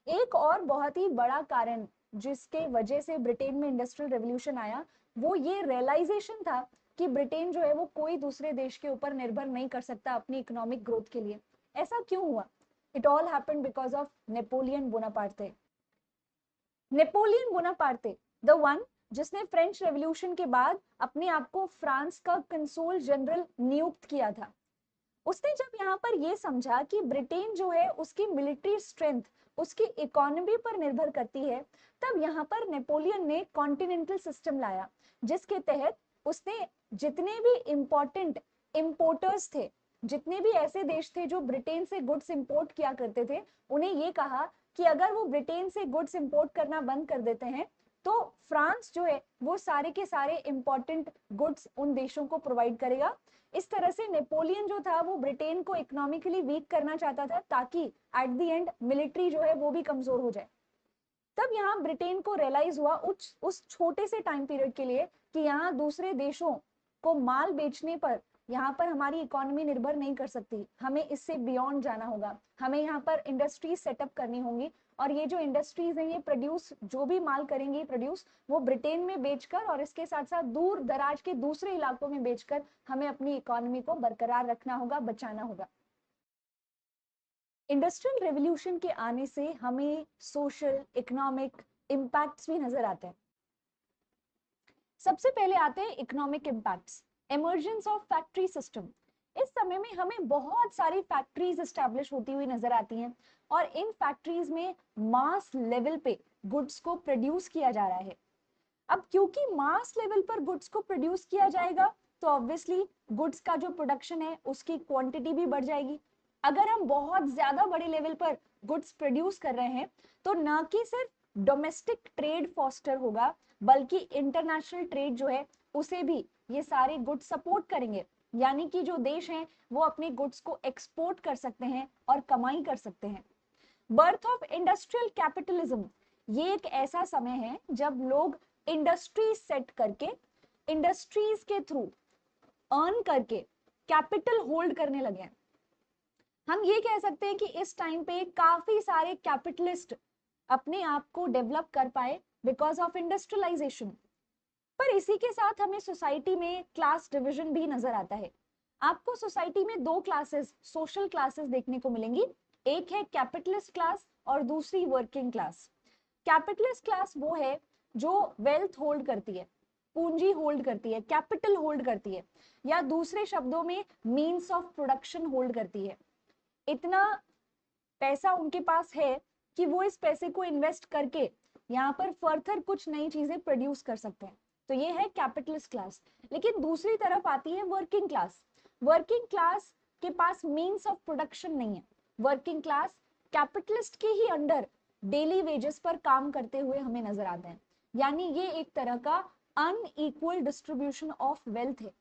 S1: एक और बहुत ही बड़ा कारण जिसके वजह से ब्रिटेन में इंडस्ट्रियल रेवोल्यूशन आया, वो ये रियलाइजेशन था कि ब्रिटेन जो है वो कोई दूसरे देश के ऊपर निर्भर नहीं कर सकता अपनी इकोनॉमिक ग्रोथ के लिए। ऐसा क्यों हुआ? It all happened because of Napoleon Bonaparte. Napoleon Bonaparte, the one जिसने फ्रेंच रेवोल्यूशन के बाद अपने आप को फ्रांस का कंसोल जनरल नियुक्त किया था, उसने जब यहाँ पर ये समझा कि ब्रिटेन जो है उसकी मिलिट्री स्ट्रेंथ उसकी इकोनॉमी पर निर्भर करती है, तब यहाँ पर नेपोलियन ने कॉन्टिनेंटल सिस्टम लाया, जिसके तहत उसने जितने भी इंपॉर्टेंट इंपोर्टर्स थे, जितने भी ऐसे देश थे जो ब्रिटेन से गुड्स इंपोर्ट किया करते थे, उन्हें ये कहा कि अगर वो ब्रिटेन से गुड्स इंपोर्ट करना बंद कर देते हैं तो फ्रांस जो है वो सारे के सारे इंपॉर्टेंट गुड्स उन देशों को प्रोवाइड करेगा। इस तरह से नेपोलियन जो था वो ब्रिटेन को इकोनॉमिकली वीक करना चाहता था, ताकि एट द एंड मिलिट्री जो है वो भी कमजोर हो जाए। तब यहाँ ब्रिटेन को रियलाइज हुआ उस छोटे से टाइम पीरियड के लिए कि यहाँ दूसरे देशों को माल बेचने पर यहाँ पर हमारी इकोनॉमी निर्भर नहीं कर सकती, हमें इससे बियॉन्ड जाना होगा, हमें यहाँ पर इंडस्ट्रीज सेटअप करनी होंगी और ये जो इंडस्ट्रीज हैं ये प्रोड्यूस, जो भी माल करेंगे प्रोड्यूस, वो ब्रिटेन में बेचकर और इसके साथ साथ दूर दराज के दूसरे इलाकों में बेचकर हमें अपनी इकोनॉमी को बरकरार रखना होगा, बचाना होगा। इंडस्ट्रियल रेवोल्यूशन के आने से हमें सोशल इकोनॉमिक इम्पैक्ट्स भी नजर आते हैं। सबसे पहले आते हैं economic impacts, emergence of factory system. इस समय में हमें बहुत सारी फैक्ट्रीज एस्टैब्लिश होती हुई नजर आती हैं और इन फैक्ट्रीज में मास लेवल पे गुड्स को प्रोड्यूस किया जा रहा है। अब क्योंकि मास लेवल पर गुड्स को प्रोड्यूस किया जाएगा तो ऑब्वियसली गुड्स का जो प्रोडक्शन है उसकी क्वांटिटी भी बढ़ जाएगी। अगर हम बहुत ज्यादा बड़े लेवल पर गुड्स प्रोड्यूस कर रहे हैं तो ना कि सिर्फ डोमेस्टिक ट्रेड फॉस्टर होगा, बल्कि इंटरनेशनल ट्रेड जो है उसे भी ये सारे गुड्स सपोर्ट करेंगे, यानी कि जो देश हैं वो अपने गुड्स को एक्सपोर्ट कर सकते हैं और कमाई कर सकते हैं। बर्थ ऑफ इंडस्ट्रियल कैपिटलिज्म, ये एक ऐसा समय है जब लोग इंडस्ट्री सेट करके, इंडस्ट्रीज के थ्रू अर्न करके कैपिटल होल्ड करने लगे हैं। हम ये कह सकते हैं कि इस टाइम पे काफी सारे कैपिटलिस्ट अपने आप को डेवलप कर पाए बिकॉज ऑफ इंडस्ट्रियलाइजेशन। पर इसी के साथ हमें सोसाइटी में क्लास डिवीजन भी नजर आता है। आपको सोसाइटी में दो क्लासेस, सोशल क्लासेस देखने को मिलेंगी, एक है कैपिटलिस्ट क्लास और दूसरी वर्किंग क्लास। कैपिटलिस्ट क्लास वो है जो वेल्थ होल्ड करती है, पूंजी होल्ड करती है, कैपिटल होल्ड करती है, या दूसरे शब्दों में मीन्स ऑफ प्रोडक्शन होल्ड करती है। इतना पैसा उनके पास है कि वो इस पैसे को इन्वेस्ट करके यहाँ पर फर्दर कुछ नई चीजें प्रोड्यूस कर सकते हैं। तो ये है कैपिटलिस्ट क्लास। लेकिन दूसरी तरफ आती है वर्किंग क्लास। वर्किंग क्लास के पास मीन्स ऑफ प्रोडक्शन नहीं है। वर्किंग क्लास कैपिटलिस्ट के ही अंडर डेली वेजेस पर काम करते हुए हमें नजर आते हैं। यानी ये एक तरह का अनइक्वल डिस्ट्रीब्यूशन ऑफ वेल्थ है।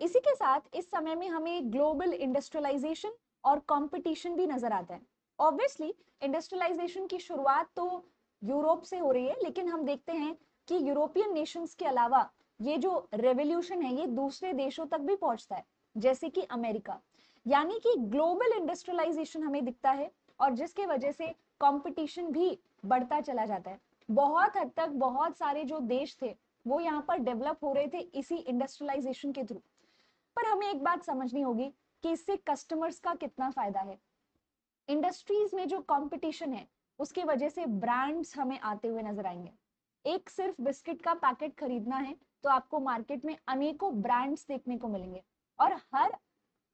S1: इसी के साथ इस समय में हमें ग्लोबल इंडस्ट्रियलाइजेशन और कंपटीशन भी नजर आता है। ऑब्वियसली इंडस्ट्रियलाइजेशन की शुरुआत तो यूरोप से हो रही है, लेकिन हम देखते हैं कि यूरोपियन नेशंस के अलावा ये जो रेवोल्यूशन है ये दूसरे देशों तक भी पहुंचता है, जैसे कि अमेरिका। यानी कि ग्लोबल इंडस्ट्रियलाइजेशन हमें दिखता है और जिसके वजह से कंपटीशन भी बढ़ता चला जाता है। बहुत हद तक बहुत सारे जो देश थे वो यहाँ पर डेवलप हो रहे थे इसी इंडस्ट्रियलाइजेशन के थ्रू। पर हमें एक बात समझनी होगी कि इससे कस्टमर्स का कितना फायदा है। इंडस्ट्रीज में जो कंपटीशन है उसकी वजह से ब्रांड्स हमें आते हुए नजर आएंगे। एक सिर्फ बिस्किट का पैकेट खरीदना है तो आपको मार्केट में अनेकों ब्रांड्स देखने को मिलेंगे और हर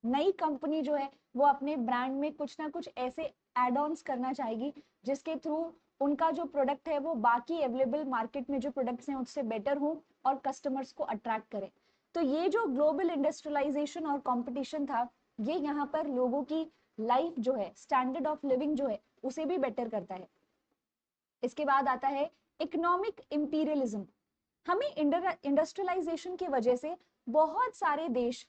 S1: नई कंपनी जो है वो अपने ब्रांड में कुछ ना कुछ ऐसे एड ऑन्स करना चाहेगी जिसके थ्रू उनका जो प्रोडक्ट है वो बाकी अवेलेबल मार्केट में जो प्रोडक्ट्स हैं उससे बेटर हो और कस्टमर्स को अट्रैक्ट करे। तो ये जो ग्लोबल इंडस्ट्रियलाइजेशन और कंपटीशन था ये यहाँ पर लोगों की लाइफ जो है, स्टैंडर्ड ऑफ लिविंग जो है उसे भी बेटर करता है। इसके बाद आता है इकोनॉमिक इंपीरियलिज्म। हमें इंडस्ट्रियलाइजेशन की वजह से बहुत सारे देश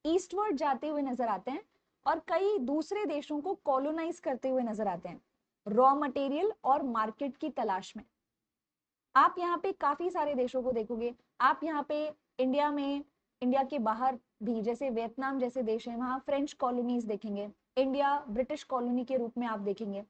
S1: ईस्टवर्ड जाते हुए नजर आते हैं और कई दूसरे देशों को कॉलोनाइज करते हुए नजर आते हैं रॉ मटेरियल और मार्केट की तलाश में। आप यहाँ पे काफी सारे देशों को देखोगे। आप यहाँ पे इंडिया में, इंडिया के बाहर भी जैसे वियतनाम जैसे देश है वहाँ फ्रेंच कॉलोनीज देखेंगे, इंडिया ब्रिटिश कॉलोनी के रूप में आप देखेंगे।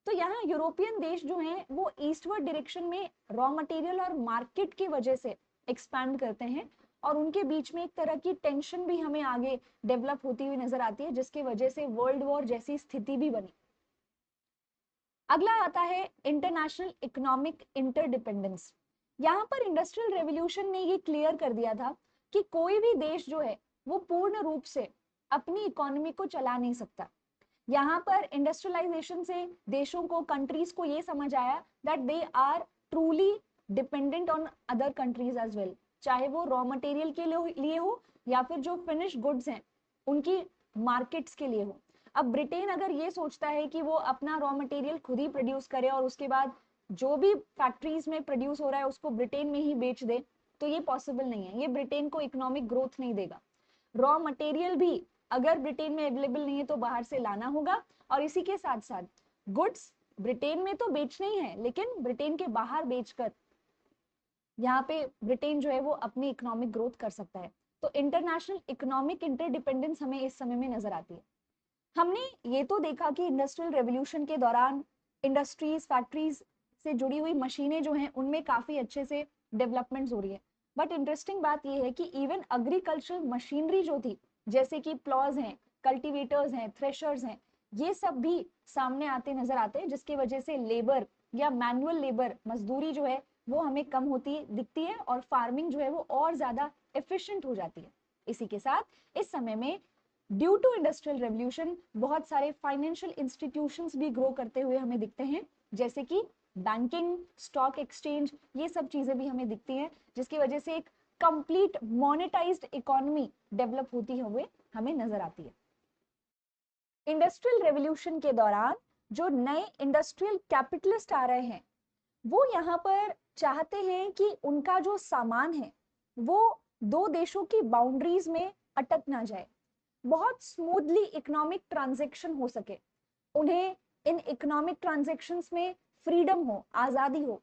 S1: तो यहाँ यूरोपियन देश जो हैं वो ईस्टवर्ड डायरेक्शन में रॉ मटेरियल और मार्केट की वजह से एक्सपैंड करते हैं और उनके बीच में एक तरह की टेंशन भी हमें आगे डेवलप होती हुई नजर आती है जिसकी वजह से वर्ल्ड वॉर जैसी स्थिति भी बनी। अगला आता है इंटरनेशनल इकोनॉमिक इंटरडिपेंडेंस। यहाँ पर इंडस्ट्रियल रेवोल्यूशन ने ये क्लियर कर दिया था कि कोई भी देश जो है वो पूर्ण रूप से अपनी इकोनॉमी को चला नहीं सकता। यहाँ पर इंडस्ट्रियलाइजेशन से देशों को, कंट्रीज को ये समझ आया that they are truly dependent on other countries as well, चाहे वो रॉ मटेरियल के लिए हो या फिर जो फिनिश गुड्स हैं उनकी मार्केट्स के लिए हो। अब ब्रिटेन अगर ये सोचता है कि वो अपना रॉ मटेरियल खुद ही प्रोड्यूस करे और उसके बाद जो भी फैक्ट्रीज में प्रोड्यूस हो रहा है उसको ब्रिटेन में ही बेच दे, तो ये पॉसिबल नहीं है। ये ब्रिटेन को इकोनॉमिक ग्रोथ नहीं देगा। रॉ मटेरियल भी अगर ब्रिटेन में अवेलेबल नहीं है तो बाहर से लाना होगा और इसी के साथ साथ गुड्स ब्रिटेन में तो बेचने ही है लेकिन ब्रिटेन के बाहर बेचकर यहाँ पे ब्रिटेन जो है वो अपनी इकोनॉमिक ग्रोथ कर सकता है। तो इंटरनेशनल इकोनॉमिक इंटरडिपेंडेंस हमें इस समय में नजर आती है। हमने ये तो देखा कि इंडस्ट्रियल रेवोल्यूशन के दौरान इंडस्ट्रीज, फैक्ट्रीज से जुड़ी हुई मशीनें जो हैं उनमें काफी अच्छे से डेवलपमेंट्स हो रही है। बट इंटरेस्टिंग बात यह है कि इवन एग्रीकल्चरल मशीनरी जो थी, जैसे कि प्लॉज हैं, कल्टीवेटर्स हैं, थ्रेशर्स हैं, ये सब भी सामने आते नजर आते हैं जिसकी वजह से लेबर या मैनुअल लेबर, मजदूरी जो है वो हमें कम होती दिखती है और फार्मिंग जो है वो और ज्यादा एफिशिएंट हो जाती है। इसी के साथ इस समय में ड्यू टू इंडस्ट्रियल रेवोल्यूशन बहुत सारे फाइनेंशियल इंस्टीट्यूशंस भी ग्रो करते हुए हमें दिखते हैं, जैसे कि बैंकिंग, स्टॉक एक्सचेंज, ये सब चीजें भी हमें दिखती हैं जिसकी वजह से एक कंप्लीट मोनेटाइज्ड इकोनॉमी डेवलप होती हुए हमें नजर आती है। इंडस्ट्रियल रेवोल्यूशन के दौरान जो नए इंडस्ट्रियल कैपिटलिस्ट आ रहे हैं वो यहाँ पर चाहते हैं कि उनका जो सामान है वो दो देशों की बाउंड्रीज में अटक ना जाए, बहुत स्मूथली इकोनॉमिक ट्रांजैक्शन हो सके, उन्हें इन इकोनॉमिक ट्रांजैक्शंस में फ्रीडम हो, आजादी हो।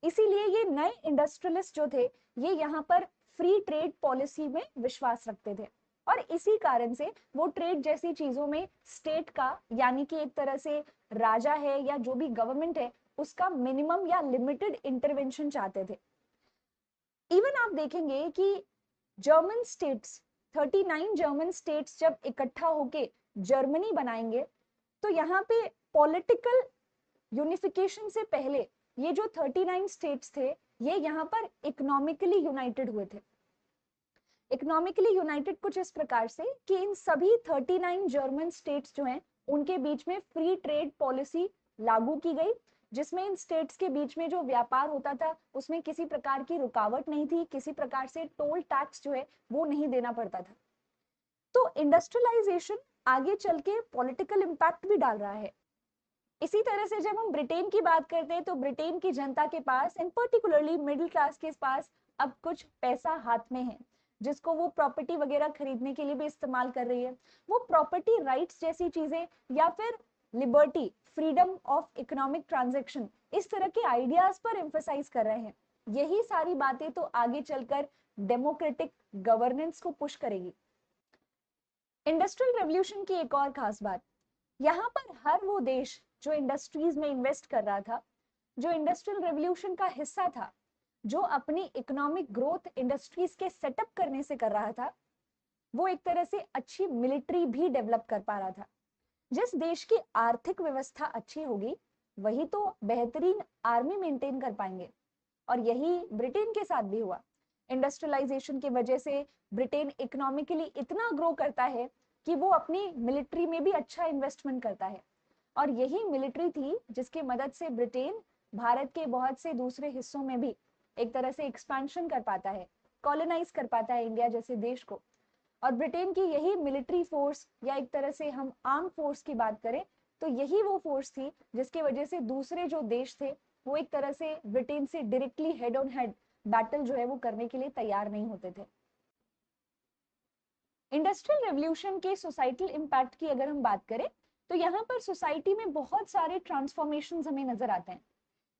S1: इसीलिए ये नए इंडस्ट्रियलिस्ट जो थे ये यहाँ पर फ्री ट्रेड पॉलिसी में विश्वास रखते थे और इसी कारण से वो ट्रेड जैसी चीजों में स्टेट का, यानी कि एक तरह से राजा है या जो भी गवर्नमेंट है उसका मिनिमम या लिमिटेड इंटरवेंशन चाहते थे। इवन आप देखेंगे कि जर्मन स्टेट्स, 39 जर्मन स्टेट्स जब इकट्ठा होके जर्मनी बनाएंगे तो यहाँ पे पॉलिटिकल यूनिफिकेशन से पहले ये जो 39 स्टेट्स थे ये यहाँ पर इकोनॉमिकली यूनाइटेड हुए थे। इकोनॉमिकली यूनाइटेड कुछ इस प्रकार से कि इन सभी 39 जर्मन स्टेट्स जो हैं उनके बीच में फ्री ट्रेड पॉलिसी लागू की गई, जिसमें इन स्टेट्स के बीच में जो व्यापार होता था उसमें किसी प्रकार की रुकावट नहीं थी, किसी प्रकार से टोल टैक्स जो है वो नहीं देना पड़ता था। तो इंडस्ट्रियलाइजेशन आगे चल के पॉलिटिकल इम्पैक्ट भी डाल रहा है। इसी तरह से जब हम ब्रिटेन की बात करते हैं तो ब्रिटेन की जनता के पास एंड पर्टिकुलरली मिडिल क्लास के पास अब कुछ पैसा हाथ में है, जिसको वो प्रॉपर्टी वगैरह खरीदने के लिए भी इस्तेमाल कर रही है। वो प्रॉपर्टी राइट्स जैसी चीजें या फिर liberty, freedom of economic transaction, इस तरह के आइडियाज पर एम्फसाइज कर रहे हैं। यही सारी बातें तो आगे चलकर डेमोक्रेटिक गवर्नेंस को पुश करेगी। इंडस्ट्रियल रेवोल्यूशन की एक और खास बात, यहाँ पर हर वो देश जो इंडस्ट्रीज में इन्वेस्ट कर रहा था, जो इंडस्ट्रियल रेवोल्यूशन का हिस्सा था, जो अपनी इकोनॉमिक ग्रोथ इंडस्ट्रीज के सेटअप करने से कर रहा था, वो एक तरह से अच्छी मिलिट्री भी डेवलप कर पा रहा था। जिस देश की आर्थिक व्यवस्था अच्छी होगी वही तो बेहतरीन आर्मी मेंटेन कर पाएंगे, और यही ब्रिटेन के साथ भी हुआ। इंडस्ट्रियलाइजेशन की वजह से ब्रिटेन इकोनॉमिकली इतना ग्रो करता है कि वो अपनी मिलिट्री में भी अच्छा इन्वेस्टमेंट करता है, और यही मिलिट्री थी जिसकी मदद से ब्रिटेन भारत के बहुत से दूसरे हिस्सों में भी एक तरह से एक्सपेंशन कर पाता है, कॉलोनाइज कर पाता है इंडिया जैसे देश को। और ब्रिटेन की यही मिलिट्री फोर्स या एक तरह से हम आर्म फोर्स की बात करें तो यही वो फोर्स थी जिसकी वजह से दूसरे जो देश थे वो एक तरह से ब्रिटेन से directly head on head battle जो है वो करने के लिए तैयार नहीं होते थे। इंडस्ट्रियल रेवोल्यूशन के सोसाइटल इम्पैक्ट की अगर हम बात करें तो यहाँ पर सोसाइटी में बहुत सारे ट्रांसफॉर्मेशन हमें नजर आते हैं।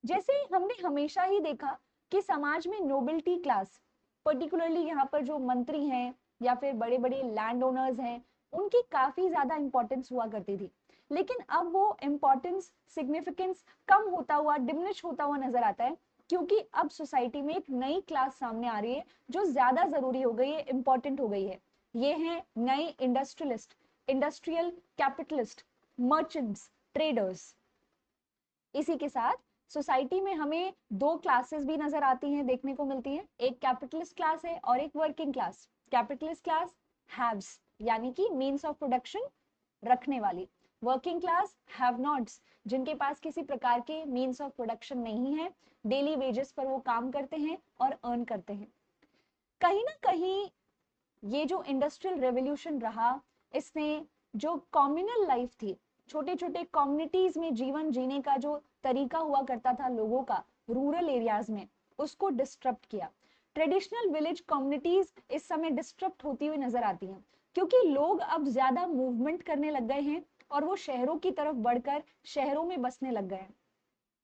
S1: जैसे हमने हमेशा ही देखा कि समाज में नोबिलिटी क्लास, पर्टिकुलरली यहाँ पर जो मंत्री हैं या फिर बड़े बड़े लैंड ओनर्स हैं, उनकी काफी ज्यादा इंपॉर्टेंस हुआ करती थी। लेकिन अब वो इंपॉर्टेंस, सिग्निफिकेंस कम होता हुआ, डिमिनिश होता हुआ नजर आता है, क्योंकि अब सोसाइटी में एक नई क्लास सामने आ रही है जो ज्यादा जरूरी हो गई है, इंपॉर्टेंट हो गई है। ये है नए industrialist, industrial capitalist, merchants, traders. इसी के साथ सोसाइटी में हमें दो क्लासेस भी नजर आती हैं, देखने को मिलती हैं। एक कैपिटलिस्ट क्लास है और एक working class. Capitalist class haves यानी कि मींस ऑफ प्रोडक्शन रखने वाली, वर्किंग क्लास हैव नॉट्स जिनके पास किसी प्रकार के मींस ऑफ प्रोडक्शन नहीं है, डेली वेजेस पर वो काम करते हैं और अर्न करते हैं। कहीं ना कहीं ये जो इंडस्ट्रियल रेवोल्यूशन रहा, इसने जो कम्युनल लाइफ थी, छोटे छोटे कम्युनिटीज में जीवन जीने का जो तरीका हुआ करता था लोगों का रूरल एरियाज में, उसको डिस्टर्ब किया। ट्रेडिशनल विलेज कम्युनिटीज इस समय डिस्टर्ब होती हुई नजर आती हैं, क्योंकि लोग अब ज्यादा मूवमेंट करने लग गए हैं और वो शहरों की तरफ बढ़कर शहरों में बसने लग गए हैं।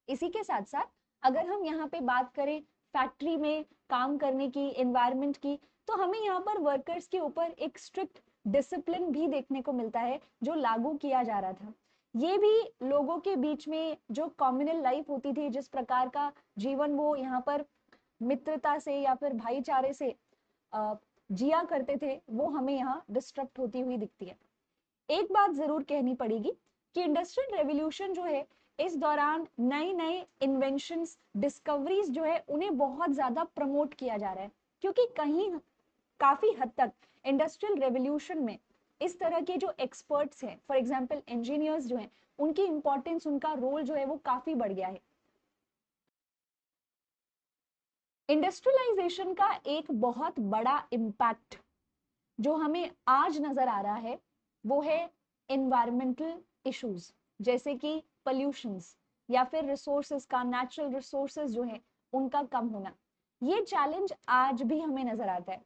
S1: इसी के साथ साथ अगर हम यहाँ पे बात करें फैक्ट्री में काम करने की, एनवायरनमेंट की, तो हमें यहाँ पर वर्कर्स के ऊपर एक स्ट्रिक्ट डिसिप्लिन भी देखने को मिलता है जो लागू किया जा रहा था। ये भी लोगों के बीच में जो कम्युनल लाइफ होती थी, जिस प्रकार का जीवन वो यहाँ पर मित्रता से या फिर भाईचारे से जिया करते थे, वो हमें यहाँ डिस्टर्ब होती हुई दिखती है। एक बात जरूर कहनी पड़ेगी कि इंडस्ट्रियल रेवोल्यूशन जो है, इस दौरान नए नए इन्वेंशंस, डिस्कवरीज जो है उन्हें बहुत ज्यादा प्रमोट किया जा रहा है, क्योंकि कहीं काफी हद तक इंडस्ट्रियल रेवोल्यूशन में इस तरह के जो एक्सपर्ट्स हैं, फॉर एग्जांपल इंजीनियर्स जो हैं, उनकी इंपॉर्टेंस, उनका रोल जो है वो काफी बढ़ गया है। इंडस्ट्रियलाइजेशन का एक बहुत बड़ा इम्पैक्ट जो हमें आज नजर आ रहा है वो है एनवायरमेंटल इश्यूज, जैसे कि पॉल्यूशंस या फिर रिसोर्सेज का, नेचुरल रिसोर्सेज जो है उनका कम होना। ये चैलेंज आज भी हमें नजर आता है।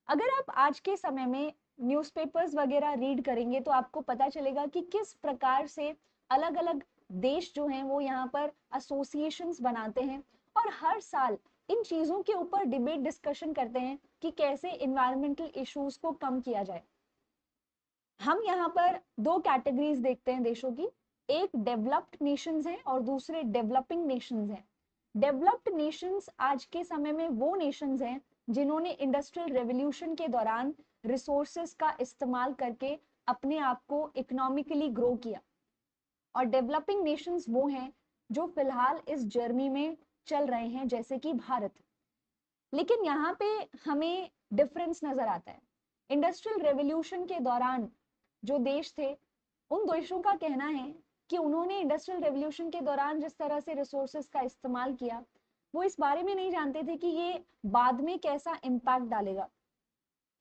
S1: अगर आप आज के समय में न्यूज़पेपर्स वगैरह रीड करेंगे तो आपको पता चलेगा कि किस प्रकार से अलग अलग देश जो हैं वो यहाँ पर एसोसिएशंस बनाते हैं और हर साल इन चीजों के ऊपर डिबेट, डिस्कशन करते हैं कि कैसे इन्वायरमेंटल इश्यूज को कम किया जाए। हम यहाँ पर दो कैटेगरीज देखते हैं देशों की, एक डेवलप्ड नेशंस हैं और दूसरे डेवलपिंग नेशंस हैं। डेवलप्ड नेशंस आज के समय में वो नेशंस हैं जिन्होंने इंडस्ट्रियल रेवोल्यूशन के दौरान रिसोर्सेस का इस्तेमाल करके अपने आप को इकोनॉमिकली ग्रो किया, और डेवलपिंग नेशंस वो हैं जो फिलहाल इस जर्नी में चल रहे हैं जैसे कि भारत। लेकिन यहाँ पे हमें डिफरेंस नजर आता है। इंडस्ट्रियल रेवोल्यूशन के दौरान जो देश थे, उन देशों का कहना है कि उन्होंने इंडस्ट्रियल रेवोल्यूशन के दौरान जिस तरह से रिसोर्सेज का इस्तेमाल किया, वो इस बारे में नहीं जानते थे कि ये बाद में कैसा इम्पैक्ट डालेगा,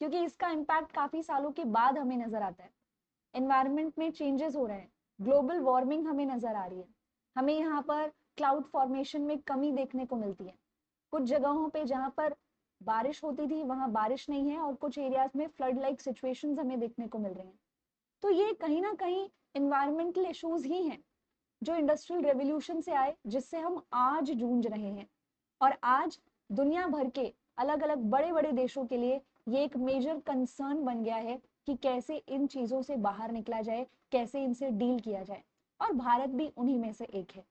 S1: क्योंकि इसका इम्पैक्ट काफी सालों के बाद हमें नजर आता है। एनवायरनमेंट में चेंजेस हो रहे हैं, ग्लोबल वार्मिंग हमें नजर आ रही है, हमें यहाँ पर क्लाउड फॉर्मेशन में कमी देखने को मिलती है। कुछ जगहों पे जहाँ पर बारिश होती थी वहां बारिश नहीं है, और कुछ एरियाज में फ्लड लाइक सिचुएशंस हमें देखने को मिल रही हैं। तो ये कहीं ना कहीं इन्वायरमेंटल इश्यूज ही हैं जो इंडस्ट्रियल रेवोल्यूशन से आए, जिससे हम आज जूझ रहे हैं। और आज दुनिया भर के अलग अलग बड़े बड़े देशों के लिए ये एक मेजर कंसर्न बन गया है कि कैसे इन चीजों से बाहर निकला जाए, कैसे इनसे डील किया जाए, और भारत भी उन्हीं में से एक है।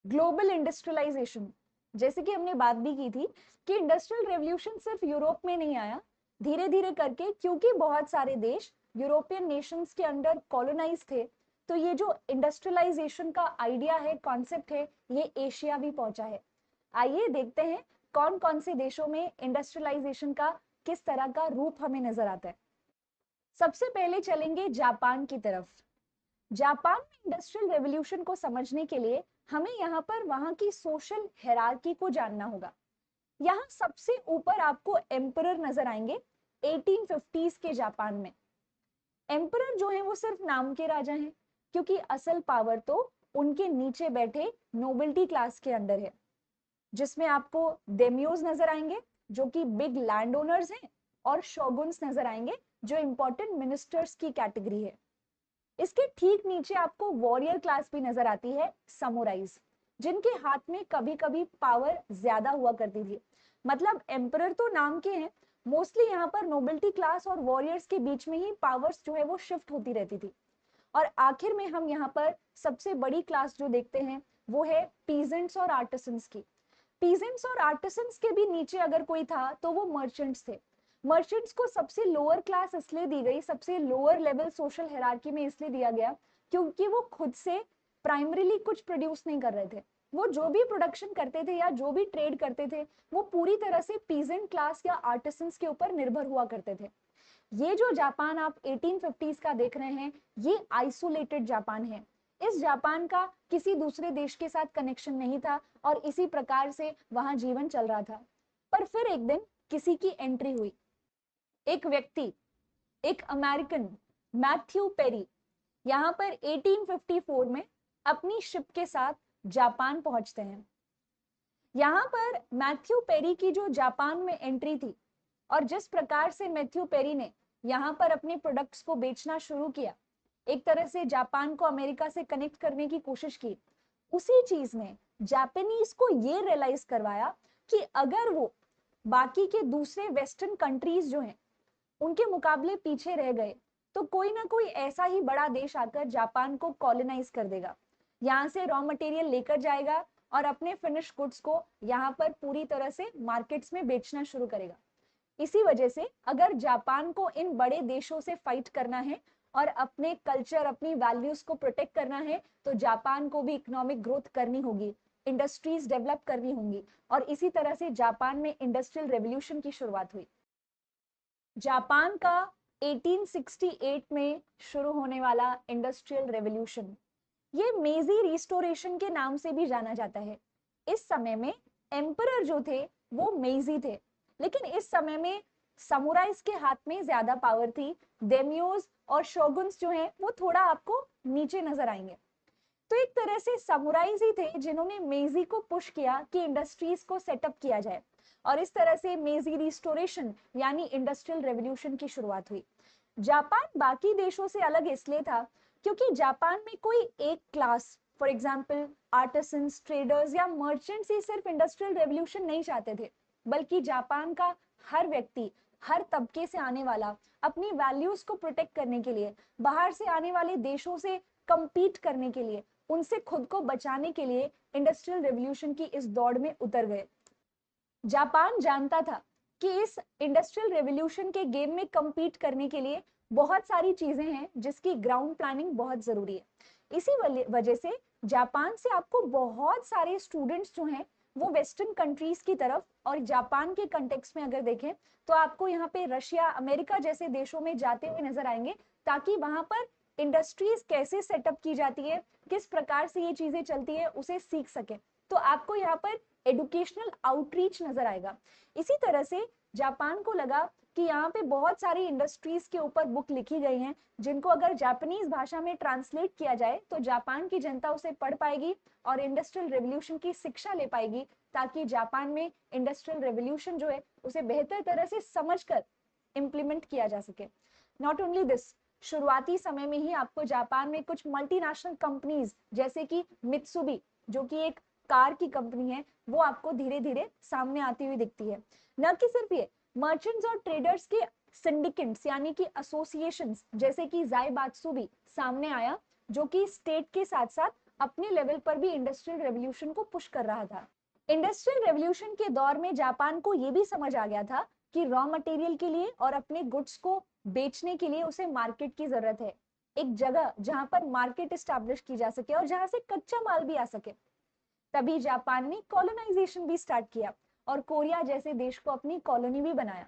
S1: ग्लोबल इंडस्ट्रियलाइजेशन, जैसे कि हमने बात भी की थी कि इंडस्ट्रियल रेवोल्यूशन सिर्फ यूरोप में नहीं आया, धीरे धीरे करके, क्योंकि बहुत सारे देश यूरोपियन नेशंस के अंडर कॉलोनाइज थे, तो ये जो इंडस्ट्रियलाइजेशन का आइडिया है, कॉन्सेप्ट है, ये एशिया भी पहुंचा है। आइए देखते हैं कौन कौन से देशों में इंडस्ट्रियलाइजेशन का किस तरह का रूप हमें नजर आता है। सबसे पहले चलेंगे जापान की तरफ। जापान में इंडस्ट्रियल रेवोल्यूशन को समझने के लिए हमें यहाँ पर वहां की सोशल हायरार्की को जानना होगा। यहाँ सबसे ऊपर आपको एम्परर नजर आएंगे 1850s के जापान में। एम्परर जो है वो सिर्फ नाम के राजा हैं, क्योंकि असल पावर तो उनके नीचे बैठे नोबिलिटी क्लास के अंडर है, जिसमें आपको डेमियोज नजर आएंगे जो कि बिग लैंड ओनर्स हैं, और शोगुन्स नजर आएंगे जो इंपॉर्टेंट मिनिस्टर्स की कैटेगरी है। इसके ठीक नीचे आपको वॉरियर क्लास भी नजर आती है, समुराइज, जिनके हाथ में कभी कभी पावर ज्यादा हुआ करती थी। मतलब एम्परर तो नाम के हैं, मोस्टली यहाँ पर नोबिलिटी क्लास और वॉरियर्स के बीच में ही पावर्स जो है वो शिफ्ट होती रहती थी। और आखिर में हम यहाँ पर सबसे बड़ी क्लास जो देखते हैं वो है पीजेंट्स और आर्टिसंस की। पीजेंट्स और आर्टिसंस के भी नीचे अगर कोई था तो वो मर्चेंट्स थे। मर्चेंट्स को सबसे लोअर क्लास इसलिए दी गई, सबसे लोअर लेवल सोशल हायरार्की में इसलिए दिया गया क्योंकि वो खुद से प्राइमरीली कुछ प्रोड्यूस नहीं कर रहे थे। वो जो भी प्रोडक्शन करते थे या जो भी ट्रेड करते थे वो पूरी तरह से पीजेंट क्लास या आर्टिसंस के ऊपर निर्भर हुआ करते थे। ये जो जापान आप 1850s का देख रहे हैं, ये आइसोलेटेड जापान है। इस जापान का किसी दूसरे देश के साथ कनेक्शन नहीं था, और इसी प्रकार से वहां जीवन चल रहा था। पर फिर एक दिन किसी की एंट्री हुई। एक व्यक्ति, एक अमेरिकन, मैथ्यू पेरी, यहाँ पर 1854 में अपनी शिप के साथ जापान पहुंचते हैं। यहाँ पर मैथ्यू पेरी की जो जापान में एंट्री थी, और जिस प्रकार से मैथ्यू पेरी ने यहाँ पर अपने प्रोडक्ट्स को बेचना शुरू किया, एक तरह से जापान को अमेरिका से कनेक्ट करने की कोशिश की, उसी चीज ने जापानीज को ये रियलाइज करवाया कि अगर वो बाकी के दूसरे वेस्टर्न कंट्रीज जो हैं उनके मुकाबले पीछे रह गए, तो कोई ना कोई ऐसा ही बड़ा देश आकर जापान को कॉलोनाइज कर देगा, यहाँ से रॉ मटेरियल लेकर जाएगा और अपने फिनिश गुड्स को यहाँ पर पूरी तरह से मार्केट्स में बेचना शुरू करेगा। इसी वजह से अगर जापान को इन बड़े देशों से फाइट करना है और अपने कल्चर, अपनी वैल्यूज को प्रोटेक्ट करना है, तो जापान को भी इकोनॉमिक ग्रोथ करनी होगी, इंडस्ट्रीज डेवलप करनी होंगी, और इसी तरह से जापान में इंडस्ट्रियल रेवोल्यूशन की शुरुआत हुई। जापान का 1868 में शुरू होने वाला इंडस्ट्रियल रेवोल्यूशन, ये मेजी रिस्टोरेशन के नाम से भी जाना जाता है। इस समय में एम्परर जो थे वो मेजी थे, लेकिन इस समय में समुराइज के हाथ में ज्यादा पावर थी। डेमियोज और शोगुन्स जो हैं वो थोड़ा आपको नीचे नजर आएंगे। तो एक तरह से समुराइज ही थे जिन्होंने मेजी को पुश किया कि इंडस्ट्रीज को सेटअप किया जाए, और इस तरह से मेजी रिस्टोरेशन यानी इंडस्ट्रियल रेवोल्यूशन की शुरुआत हुई। जापान बाकी देशों से अलग इसलिए था क्योंकि जापान में कोई एक class, for example artisans, traders या मर्चेंट्स ही सिर्फ इंडस्ट्रियल रेवोल्यूशन नहीं चाहते थे, बल्कि जापान का हर व्यक्ति, हर तबके से आने वाला अपनी वैल्यूज को प्रोटेक्ट करने के लिए, बाहर से आने वाले देशों से कंपीट करने के लिए, उनसे खुद को बचाने के लिए इंडस्ट्रियल रेवोल्यूशन की इस दौड़ में उतर गए। जापान जानता था कि इस इंडस्ट्रियल रेवोल्यूशन के गेम में कंपीट करने के लिए बहुत सारी चीजें हैं जिसकी ग्राउंड प्लानिंग बहुत जरूरी है। इसी वजह से जापान से आपको बहुत सारे स्टूडेंट्स जो हैं वो वेस्टर्न कंट्रीज की तरफ, और जापान के कंटेक्स्ट में अगर देखें तो आपको यहाँ पे रशिया, अमेरिका जैसे देशों में जाते हुए नजर आएंगे, ताकि वहां पर इंडस्ट्रीज कैसे सेटअप की जाती है, किस प्रकार से ये चीजें चलती है, उसे सीख सके। तो आपको यहाँ पर एडुकेशनल आउटरीच नजर आएगा। इसी तरह से जापान को लगा कि यहाँ पे बहुत सारी इंडस्ट्रीज के ऊपर बुक लिखी गई हैं, जिनको अगर जापानीज भाषा में ट्रांसलेट किया जाए तो जापान की जनता उसे पढ़ पाएगी और इंडस्ट्रियल रेवोल्यूशन की शिक्षा ले पाएगी, ताकि जापान में इंडस्ट्रियल रेवोल्यूशन जो है उसे बेहतर तरह से समझकर इंप्लीमेंट किया जा सके। नॉट ओनली दिस, शुरुआती समय में ही आपको जापान में कुछ मल्टीनेशनल कंपनीज जैसे कि मित्सुबी, जो कि एक कार की कंपनी है, वो आपको धीरे धीरे सामने आती हुई दिखती है। न कि सिर्फ ये, मर्चेंट्स और ट्रेडर्स के सिंडिकेट्स यानी कि एसोसिएशंस जैसे कि ज़ाइबात्सु भी सामने आया, जो कि स्टेट के साथ साथ अपने लेवल पर भी इंडस्ट्रियल रेवोल्यूशन को पुश कर रहा था। इंडस्ट्रियल रेवोल्यूशन के दौर में जापान को यह भी समझ आ गया था कि रॉ मटेरियल के लिए और अपने गुड्स को बेचने के लिए उसे मार्केट की जरूरत है, एक जगह जहां पर मार्केट एस्टैब्लिश की जा सके और जहां से कच्चा माल भी आ सके। तभी जापान ने कॉलोनाइजेशन भी स्टार्ट किया और कोरिया जैसे देश को अपनी कॉलोनी भी बनाया।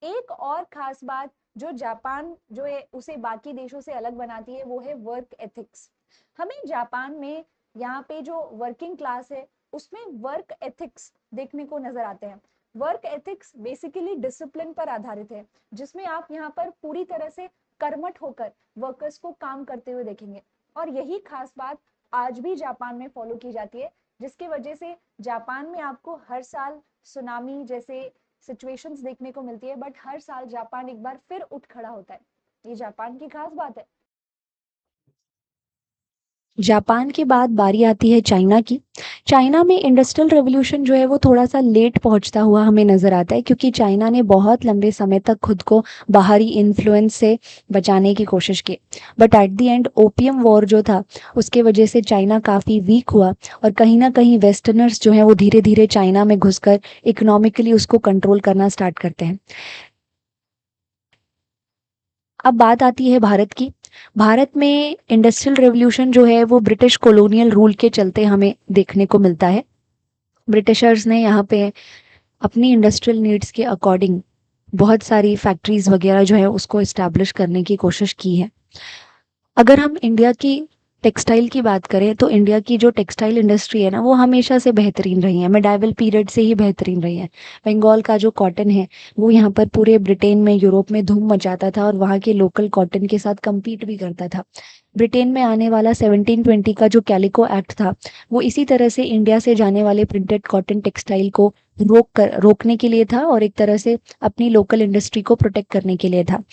S1: एक और खास बात जो जापान जो है उसे बाकी देशों से अलग बनाती है, वो है वर्क एथिक्स। हमें जापान में यहाँ पे जो वर्किंग क्लास है उसमें वर्क एथिक्स देखने को नजर आते हैं। वर्क एथिक्स बेसिकली डिसिप्लिन पर आधारित है, जिसमें आप यहाँ पर पूरी तरह से कर्मठ होकर वर्कर्स को काम करते हुए देखेंगे, और यही खास बात आज भी जापान में फॉलो की जाती है, जिसकी वजह से जापान में आपको हर साल सुनामी जैसे सिचुएशंस देखने को मिलती है, बट हर साल जापान एक बार फिर उठ खड़ा होता है। ये जापान की खास बात है।
S2: जापान के बाद बारी आती है चाइना की। चाइना में इंडस्ट्रियल रेवोल्यूशन जो है वो थोड़ा सा लेट पहुंचता हुआ हमें नज़र आता है, क्योंकि चाइना ने बहुत लंबे समय तक खुद को बाहरी इन्फ्लुएंस से बचाने की कोशिश की। But at the end opium war जो था उसके वजह से चाइना काफ़ी वीक हुआ, और कहीं ना कहीं वेस्टर्नर्स जो हैं वो धीरे धीरे चाइना में घुसकर इकोनॉमिकली उसको कंट्रोल करना स्टार्ट करते हैं। अब बात आती है भारत की। भारत में इंडस्ट्रियल रेवोल्यूशन जो है वो ब्रिटिश कॉलोनियल रूल के चलते हमें देखने को मिलता है। ब्रिटिशर्स ने यहाँ पे अपनी इंडस्ट्रियल नीड्स के अकॉर्डिंग बहुत सारी फैक्ट्रीज वगैरह जो है उसको इस्टेब्लिश करने की कोशिश की है। अगर हम इंडिया की टेक्सटाइल की बात करें तो इंडिया की जो टेक्सटाइल इंडस्ट्री है ना वो हमेशा से बेहतरीन रही है, मेडाइवल पीरियड से ही बेहतरीन रही है। बंगाल का जो कॉटन है वो यहाँ पर पूरे ब्रिटेन में, यूरोप में धूम मचाता था और वहाँ के लोकल कॉटन के साथ कम्पीट भी करता था। ब्रिटेन में आने वाला 1720 का जो कैलिको एक्ट था वो इसी तरह से इंडिया से जाने वाले प्रिंटेड कॉटन टेक्सटाइल को रोकने के लिए था और एक तरह से अपनी लोकल इंडस्ट्री को प्रोटेक्ट करने के लिए था।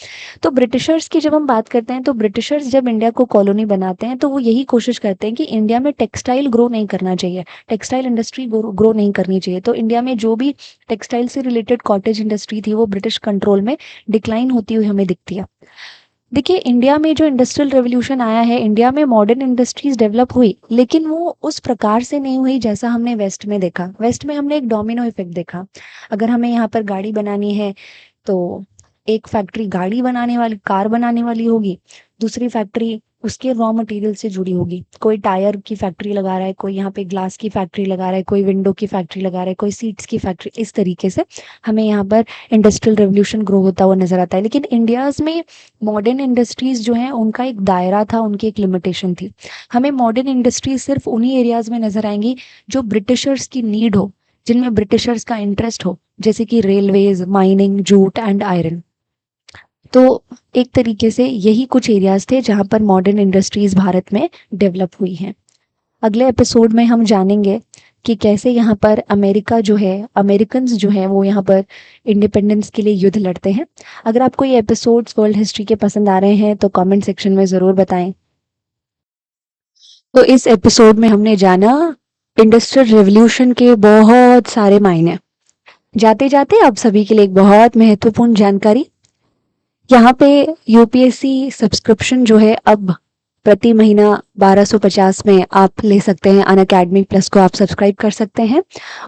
S2: तो ब्रिटिशर्स की जब हम बात करते हैं तो ब्रिटिशर्स जब इंडिया को कॉलोनी बनाते हैं तो वो यही कोशिश करते हैं कि इंडिया में टेक्सटाइल ग्रो नहीं करना चाहिए, टेक्सटाइल इंडस्ट्री ग्रो नहीं करनी चाहिए। तो इंडिया में जो भी टेक्सटाइल से रिलेटेड कॉटेज इंडस्ट्री थी वो ब्रिटिश कंट्रोल में डिक्लाइन होती हुई हमें दिखती है। देखिए, इंडिया में जो इंडस्ट्रियल रेवोल्यूशन आया है, इंडिया में मॉडर्न इंडस्ट्रीज डेवलप हुई, लेकिन वो उस प्रकार से नहीं हुई जैसा हमने वेस्ट में देखा। वेस्ट में हमने एक डोमिनो इफेक्ट देखा। अगर हमें यहाँ पर गाड़ी बनानी है तो एक फैक्ट्री गाड़ी बनाने वाली, कार बनाने वाली होगी, दूसरी फैक्ट्री उसके रॉ मटेरियल से जुड़ी होगी। कोई टायर की फैक्ट्री लगा रहा है, कोई यहाँ पे ग्लास की फैक्ट्री लगा रहा है, कोई विंडो की फैक्ट्री लगा रहा है, कोई सीट्स की फैक्ट्री। इस तरीके से हमें यहाँ पर इंडस्ट्रियल रेवोल्यूशन ग्रो होता हुआ नजर आता है। लेकिन इंडियाज में मॉडर्न इंडस्ट्रीज जो हैं उनका एक दायरा था, उनकी एक लिमिटेशन थी। हमें मॉडर्न इंडस्ट्रीज सिर्फ उन्हीं एरियाज में नजर आएंगी जो ब्रिटिशर्स की नीड हो, जिनमें ब्रिटिशर्स का इंटरेस्ट हो, जैसे कि railways, mining, jute and iron. तो एक तरीके से यही कुछ एरियाज थे जहां पर मॉडर्न इंडस्ट्रीज भारत में डेवलप हुई हैं। अगले एपिसोड में हम जानेंगे कि कैसे यहाँ पर अमेरिका जो है, अमेरिकन्स जो है वो यहाँ पर इंडिपेंडेंस के लिए युद्ध लड़ते हैं। अगर आपको ये एपिसोड्स वर्ल्ड हिस्ट्री के पसंद आ रहे हैं तो कमेंट सेक्शन में ज़रूर बताएं। तो इस एपिसोड में हमने जाना इंडस्ट्रियल रेवोल्यूशन के बहुत सारे मायने। जाते जाते आप सभी के लिए एक बहुत महत्वपूर्ण जानकारी, यहाँ पे यूपीएससी सब्सक्रिप्शन जो है अब प्रति महीना 1250 में आप ले सकते हैं। अनअकैडमी प्लस को आप सब्सक्राइब कर सकते हैं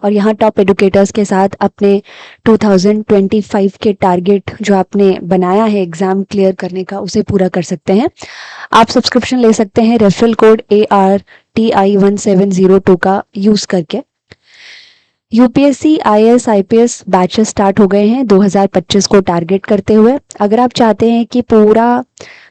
S2: और यहाँ टॉप एडुकेटर्स के साथ अपने 2025 के टारगेट जो आपने बनाया है एग्जाम क्लियर करने का उसे पूरा कर सकते हैं। आप सब्सक्रिप्शन ले सकते हैं रेफरल कोड ARTI1702 का यूज करके। UPSC IAS IPS batches start हो गए हैं 2025 को टारगेट करते हुए। अगर आप चाहते हैं कि पूरा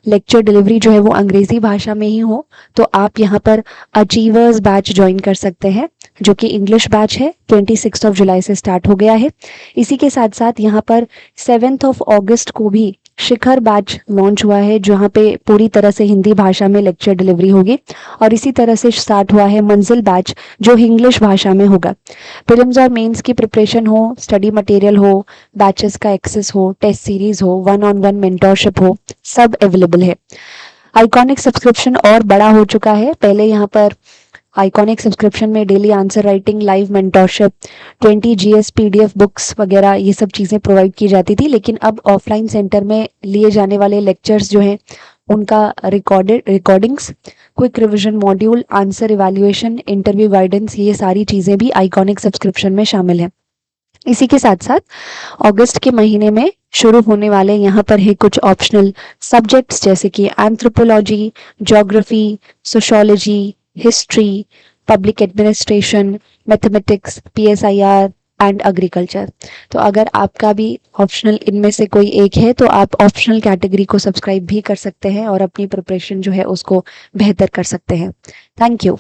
S2: लेक्चर डिलीवरी जो है वो अंग्रेजी भाषा में ही हो, तो आप यहाँ पर अचीवर्स बैच ज्वाइन कर सकते हैं, जो कि इंग्लिश बैच है, 26 जुलाई से स्टार्ट हो गया है। इसी के साथ साथ यहाँ पर 7 अगस्त को भी शिखर बैच लॉन्च हुआ है, जहाँ पे पूरी तरह से हिंदी भाषा में लेक्चर डिलीवरी होगी। और इसी तरह से स्टार्ट हुआ है मंजिल बैच, जो इंग्लिश भाषा में होगा। प्रीलिम्स और मेंस की प्रिपरेशन हो, स्टडी मटेरियल हो, बैचेस का एक्सेस हो, टेस्ट सीरीज हो, 1-on-1 मेंटोरशिप हो, सब अवेलेबल है। आइकॉनिक सब्सक्रिप्शन और बड़ा हो चुका है। पहले यहाँ पर आइकॉनिक सब्सक्रिप्शन में daily answer writing, live mentorship, 20 GS PDF books वगैरह ये सब चीज़ें प्रोवाइड की जाती थी, लेकिन अब ऑफलाइन सेंटर में लिए जाने वाले लेक्चर्स जो हैं उनका recordings, quick revision module, answer evaluation, interview guidance, ये सारी चीज़ें भी आइकॉनिक सब्सक्रिप्शन में शामिल हैं। इसी के साथ साथ अगस्त के महीने में शुरू होने वाले यहाँ पर है कुछ ऑप्शनल सब्जेक्ट्स, जैसे कि anthropology, geography, sociology, history, public administration, mathematics, PSIR and agriculture. तो अगर आपका भी ऑप्शनल इनमें से कोई एक है, तो आप ऑप्शनल कैटेगरी को सब्सक्राइब भी कर सकते हैं और अपनी प्रिपरेशन जो है उसको बेहतर कर सकते हैं। Thank you.